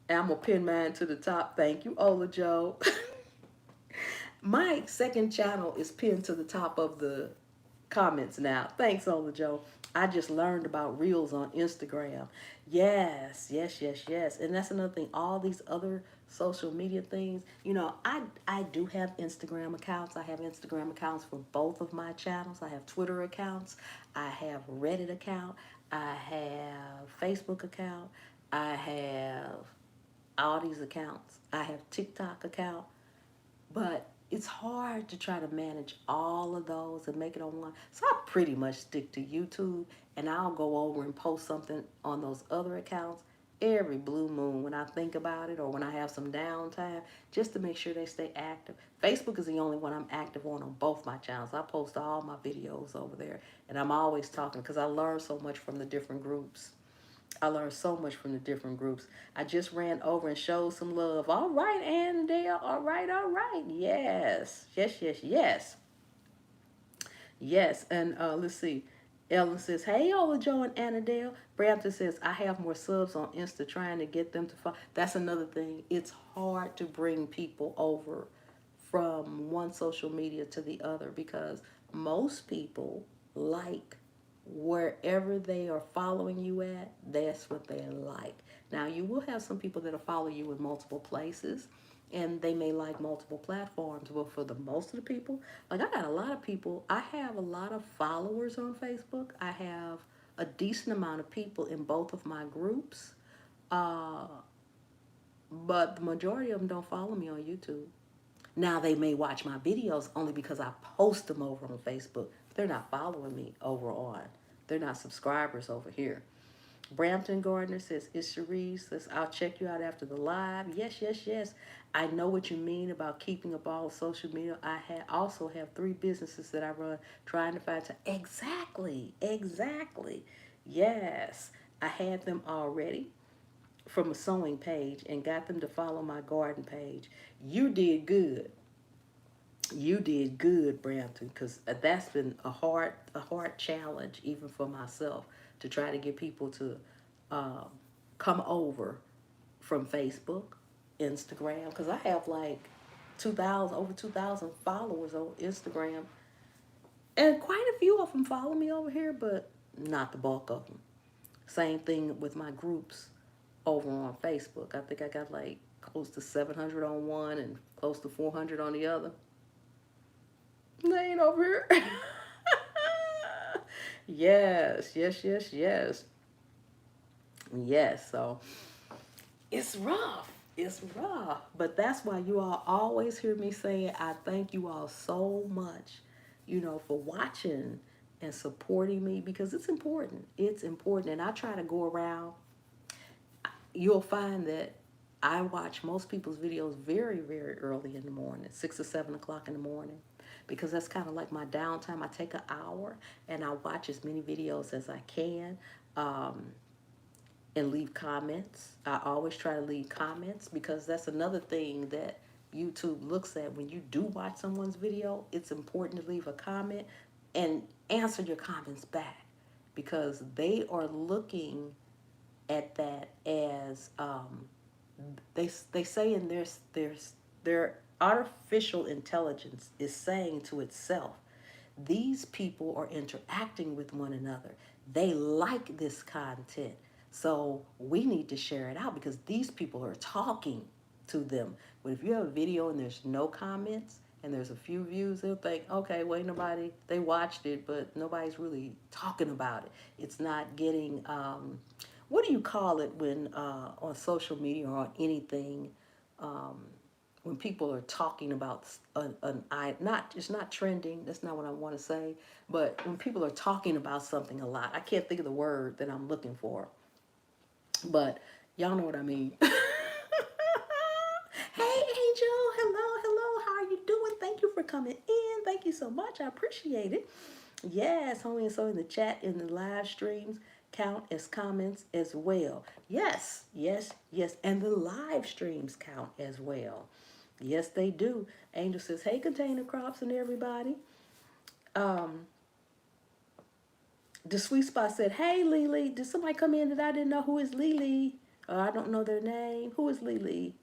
I'm going to pin mine to the top. Thank you, Ola Joe. My second channel is pinned to the top of the comments now. Thanks, Ola Joe. I just learned about Reels on Instagram. Yes, yes, yes, yes. And that's another thing. All these other social media things. You know, I do have Instagram accounts. I have Instagram accounts for both of my channels. I have Twitter accounts. I have Reddit account. I have Facebook account. I have all these accounts. I have TikTok account, but it's hard to try to manage all of those and make it on one. So I pretty much stick to YouTube, and I'll go over and post something on those other accounts every blue moon when I think about it or when I have some downtime, just to make sure they stay active. Facebook is the only one I'm active on both my channels. I post all my videos over there, and I'm always talking because I learn so much from the different groups. I learned so much from the different groups. I just ran over and showed some love. All right, Annandale. All right, all right. Yes, yes, yes, yes. Yes, and let's see. Ellen says, hey, Ola Joe and Annandale. Brampton says, I have more subs on Insta trying to get them to follow. That's another thing. It's hard to bring people over from one social media to the other because most people like wherever they are following you at, that's what they like. Now, you will have some people that'll follow you in multiple places, and they may like multiple platforms. But for the most of the people, like I got a lot of people, I have a lot of followers on Facebook. I have a decent amount of people in both of my groups, uh, but the majority of them don't follow me on YouTube. Now they may watch my videos only because I post them over on Facebook. They're not following me over on. They're not subscribers over here. Brampton Gardner says, it's Cherise. Says, I'll check you out after the live. Yes, yes, yes. I know what you mean about keeping up all social media. Also have 3 businesses that I run trying to find time. Exactly, exactly. Yes, I had them already from a sewing page and got them to follow my garden page. You did good. You did good, Brampton, because that's been a hard challenge even for myself to try to get people to um, come over from Facebook, Instagram, because I have like 2,000 over 2,000 followers on Instagram, and quite a few of them follow me over here, but not the bulk of them. Same thing with my groups over on Facebook. I think I got like close to 700 on one and close to 400 on the other. They ain't over here. Yes, yes, yes, yes. Yes, so it's rough. It's rough. But that's why you all always hear me saying, I thank you all so much, for watching and supporting me because it's important. It's important. And I try to go around. You'll find that I watch most people's videos very, very early in the morning, 6 or 7 o'clock in the morning, because that's kind of like my downtime. I take an hour and I watch as many videos as I can. Um, and leave comments. I always try to leave comments because that's another thing that YouTube looks at when you do watch someone's video. It's important to leave a comment and answer your comments back because they are looking at that as they say in their artificial intelligence is saying to itself, these people are interacting with one another. They like this content. So we need to share it out because these people are talking to them. But if you have a video and there's no comments and there's a few views, they'll think, okay, well, nobody, they watched it, but nobody's really talking about it. It's not getting, what do you call it when on social media or on anything, um, when people are talking about not it's not trending, that's not what I want to say, but when people are talking about something a lot, I can't think of the word that I'm looking for, but y'all know what I mean. Hey Angel, hello, hello, how are you doing? Thank you for coming in. Thank you so much, I appreciate it. Yes, homie, and so in the chat, in the live streams, count as comments as well. Yes, yes, yes, and the live streams count as well. Yes, they do. Angel says, hey, container crops and everybody. Um, the sweet spot said, hey, Lily, did somebody come in that I didn't know who is Lily? I don't know their name. Who is Lily?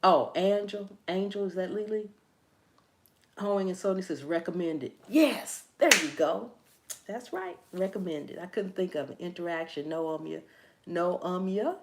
Oh, Angel. Angel, is that Lily? Hoeing and Sony says, recommended. Yes, there you go. That's right, recommended. I couldn't think of an interaction. No, ya. No, ya.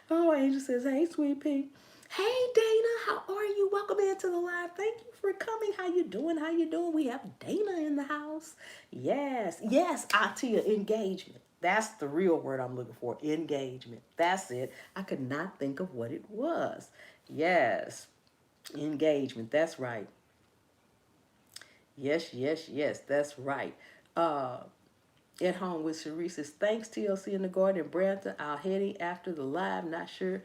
Oh, Angel says, hey, sweet pea. Hey, Dana, how are you? Welcome into the live. Thank you for coming. How you doing? How you doing? We have Dana in the house. Yes, yes, Atia, engagement. That's the real word I'm looking for, engagement. That's it. I could not think of what it was. Yes, engagement. That's right. Yes, yes, yes, that's right. Uh, at home with Sharice says, thanks TLC in the garden and Brampton. I'll heading after the live. Not sure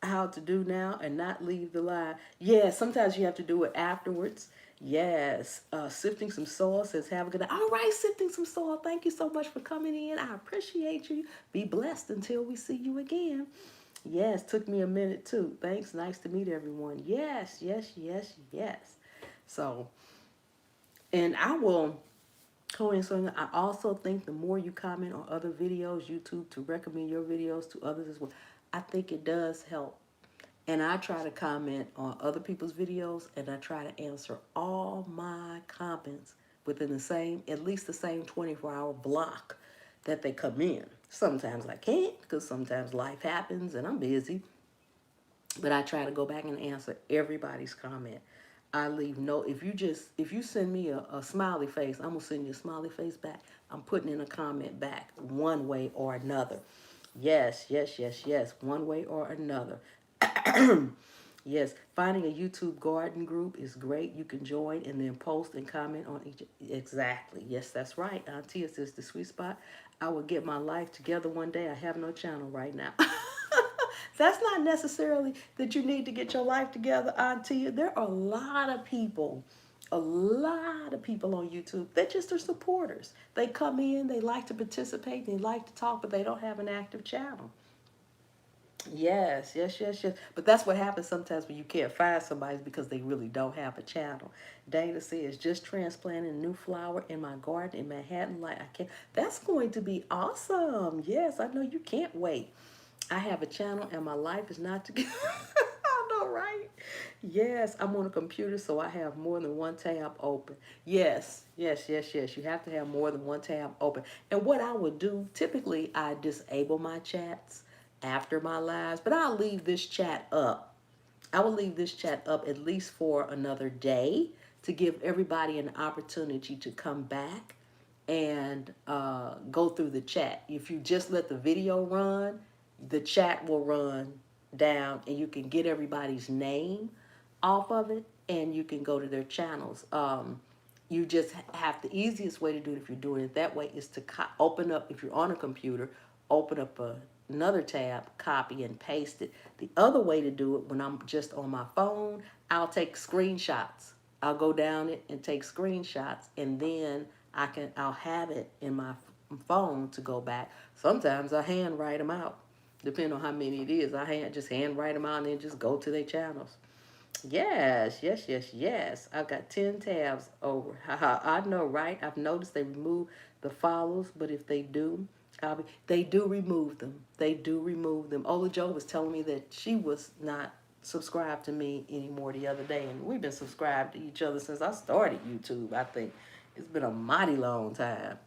how to do now and not leave the live. Yeah, sometimes you have to do it afterwards. Yes. Sifting some soil says, have a good night. All right, Sifting some soil. Thank you so much for coming in. I appreciate you. Be blessed until we see you again. Yes, took me a minute too. Thanks. Nice to meet everyone. Yes, yes, yes, yes. So, and I will so I also think the more you comment on other videos, YouTube to recommend your videos to others as well. I think it does help. And I try to comment on other people's videos and I try to answer all my comments within at least the same 24-hour block that they come in. Sometimes I can't because sometimes life happens and I'm busy. But I try to go back and answer everybody's comment. I leave no, if you send me a smiley face, I'm gonna send you a smiley face back. I'm putting in a comment back one way or another. Yes, yes, yes, yes. One way or another. Yes, finding a YouTube garden group is great. You can join and then post and comment on each. Exactly. Yes, that's right. Auntie, is this the sweet spot? I will get my life together one day. I have no channel right now. That's not necessarily that you need to get your life together, Auntie. There are a lot of people on YouTube. They just are supporters. They come in, they like to participate, they like to talk, but they don't have an active channel. Yes, yes, yes, yes. But that's what happens sometimes when you can't find somebody because they really don't have a channel. Dana says, just transplanting a new flower in my garden in Manhattan. Like I can't. That's going to be awesome. Yes, I know you can't wait. I have a channel and my life is not together. I know, right? Yes, I'm on a computer, so I have more than one tab open. Yes, yes, yes, yes. You have to have more than one tab open. And what I would do, typically, I disable my chats after my lives, but I'll leave this chat up. I will leave this chat up at least for another day to give everybody an opportunity to come back and go through the chat. If you just let the video run, the chat will run down and you can get everybody's name off of it and you can go to their channels. You just have the easiest way to do it if you're doing it that way is to open up, if you're on a computer, open up another tab, copy and paste it. The other way to do it when I'm just on my phone, I'll take screenshots. I'll go down it and take screenshots and then I'll have it in my phone to go back. Sometimes I hand write them out, depending on how many it is. Just hand write them out and then just go to their channels. Yes, yes, yes, yes. I've got 10 tabs over. Haha, I know, right? I've noticed they remove the follows, but if they do, they do remove them. They do remove them. Ola Joe was telling me that she was not subscribed to me anymore the other day, and we've been subscribed to each other since I started YouTube. I think it's been a mighty long time.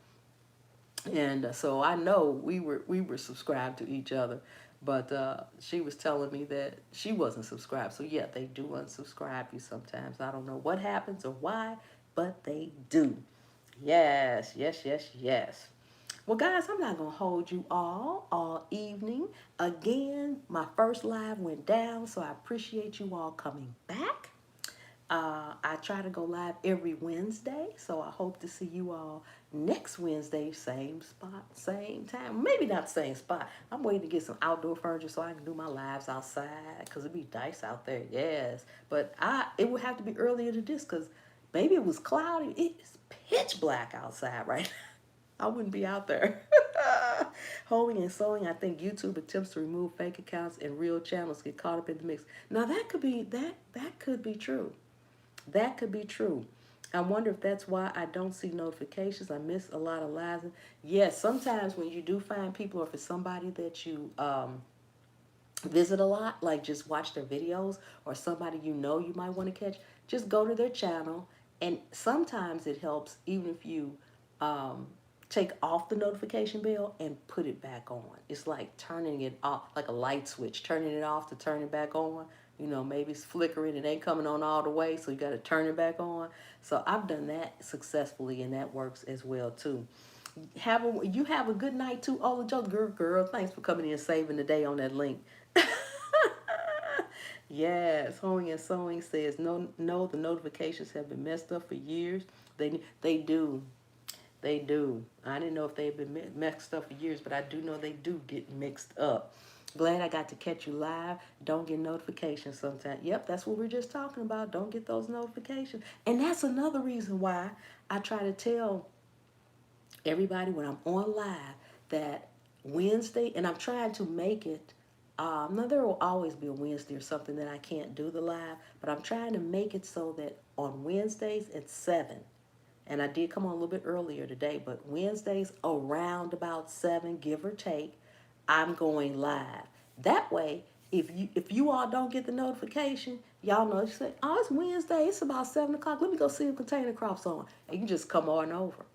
And so I know we were subscribed to each other, but she was telling me that she wasn't subscribed. So yeah, they do unsubscribe you sometimes. I don't know what happens or why, but they do. Yes, yes, yes, yes. Well, guys, I'm not going to hold you all evening. Again, my first live went down, so I appreciate you all coming back. I try to go live every Wednesday, so I hope to see you all next Wednesday, same spot, same time. Maybe not same spot. I'm waiting to get some outdoor furniture so I can do my lives outside because it'd be nice out there. Yes, but it would have to be earlier to this because maybe it was cloudy. It's pitch black outside right now. I wouldn't be out there. Homing and sewing, I think YouTube attempts to remove fake accounts and real channels get caught up in the mix. Now that could be true. That could be true. I wonder if that's why I don't see notifications. I miss a lot of lives. Yes, sometimes when you do find people, or if it's somebody that you visit a lot, like just watch their videos, or somebody you might want to catch, just go to their channel. And sometimes it helps, even if you um, take off the notification bell and put it back on. It's like turning it off, like a light switch, turning it off to turn it back on. Maybe it's flickering, it ain't coming on all the way, so you got to turn it back on. So I've done that successfully, and that works as well too. You have a good night too, Ola Joe. Girl, thanks for coming in and saving the day on that link. Yes, Hoeing and Sewing says no. The notifications have been messed up for years. They do. They do. I didn't know if they've been mixed up for years, but I do know they do get mixed up. Glad I got to catch you live. Don't get notifications sometimes. Yep, that's what we're just talking about. Don't get those notifications. And that's another reason why I try to tell everybody when I'm on live that Wednesday, and I'm trying to make it. Now there will always be a Wednesday or something that I can't do the live, but I'm trying to make it so that on Wednesdays at 7, and I did come on a little bit earlier today, but Wednesdays around about 7, give or take, I'm going live. That way, if you all don't get the notification, y'all know you say, oh, it's Wednesday, it's about 7 o'clock. Let me go see if container crops on. And you just come on over.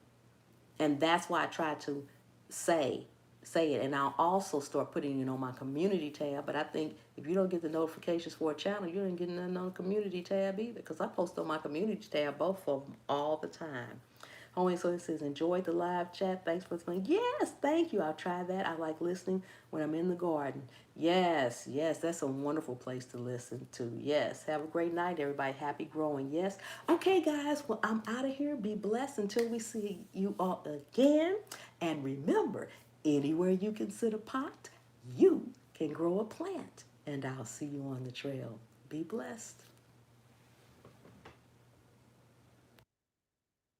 And that's why I try to say it. And I'll also start putting it on my community tab. But I think if you don't get the notifications for a channel, you don't get nothing on the community tab either. Because I post on my community tab, both of them, all the time. Oh, and so it says, enjoyed the live chat. Thanks for listening. Yes, thank you. I'll try that. I like listening when I'm in the garden. Yes, yes, that's a wonderful place to listen to. Yes, have a great night, everybody. Happy growing. Yes. Okay, guys, well, I'm out of here. Be blessed until we see you all again. And remember, anywhere you can sit a pot, you can grow a plant. And I'll see you on the trail. Be blessed.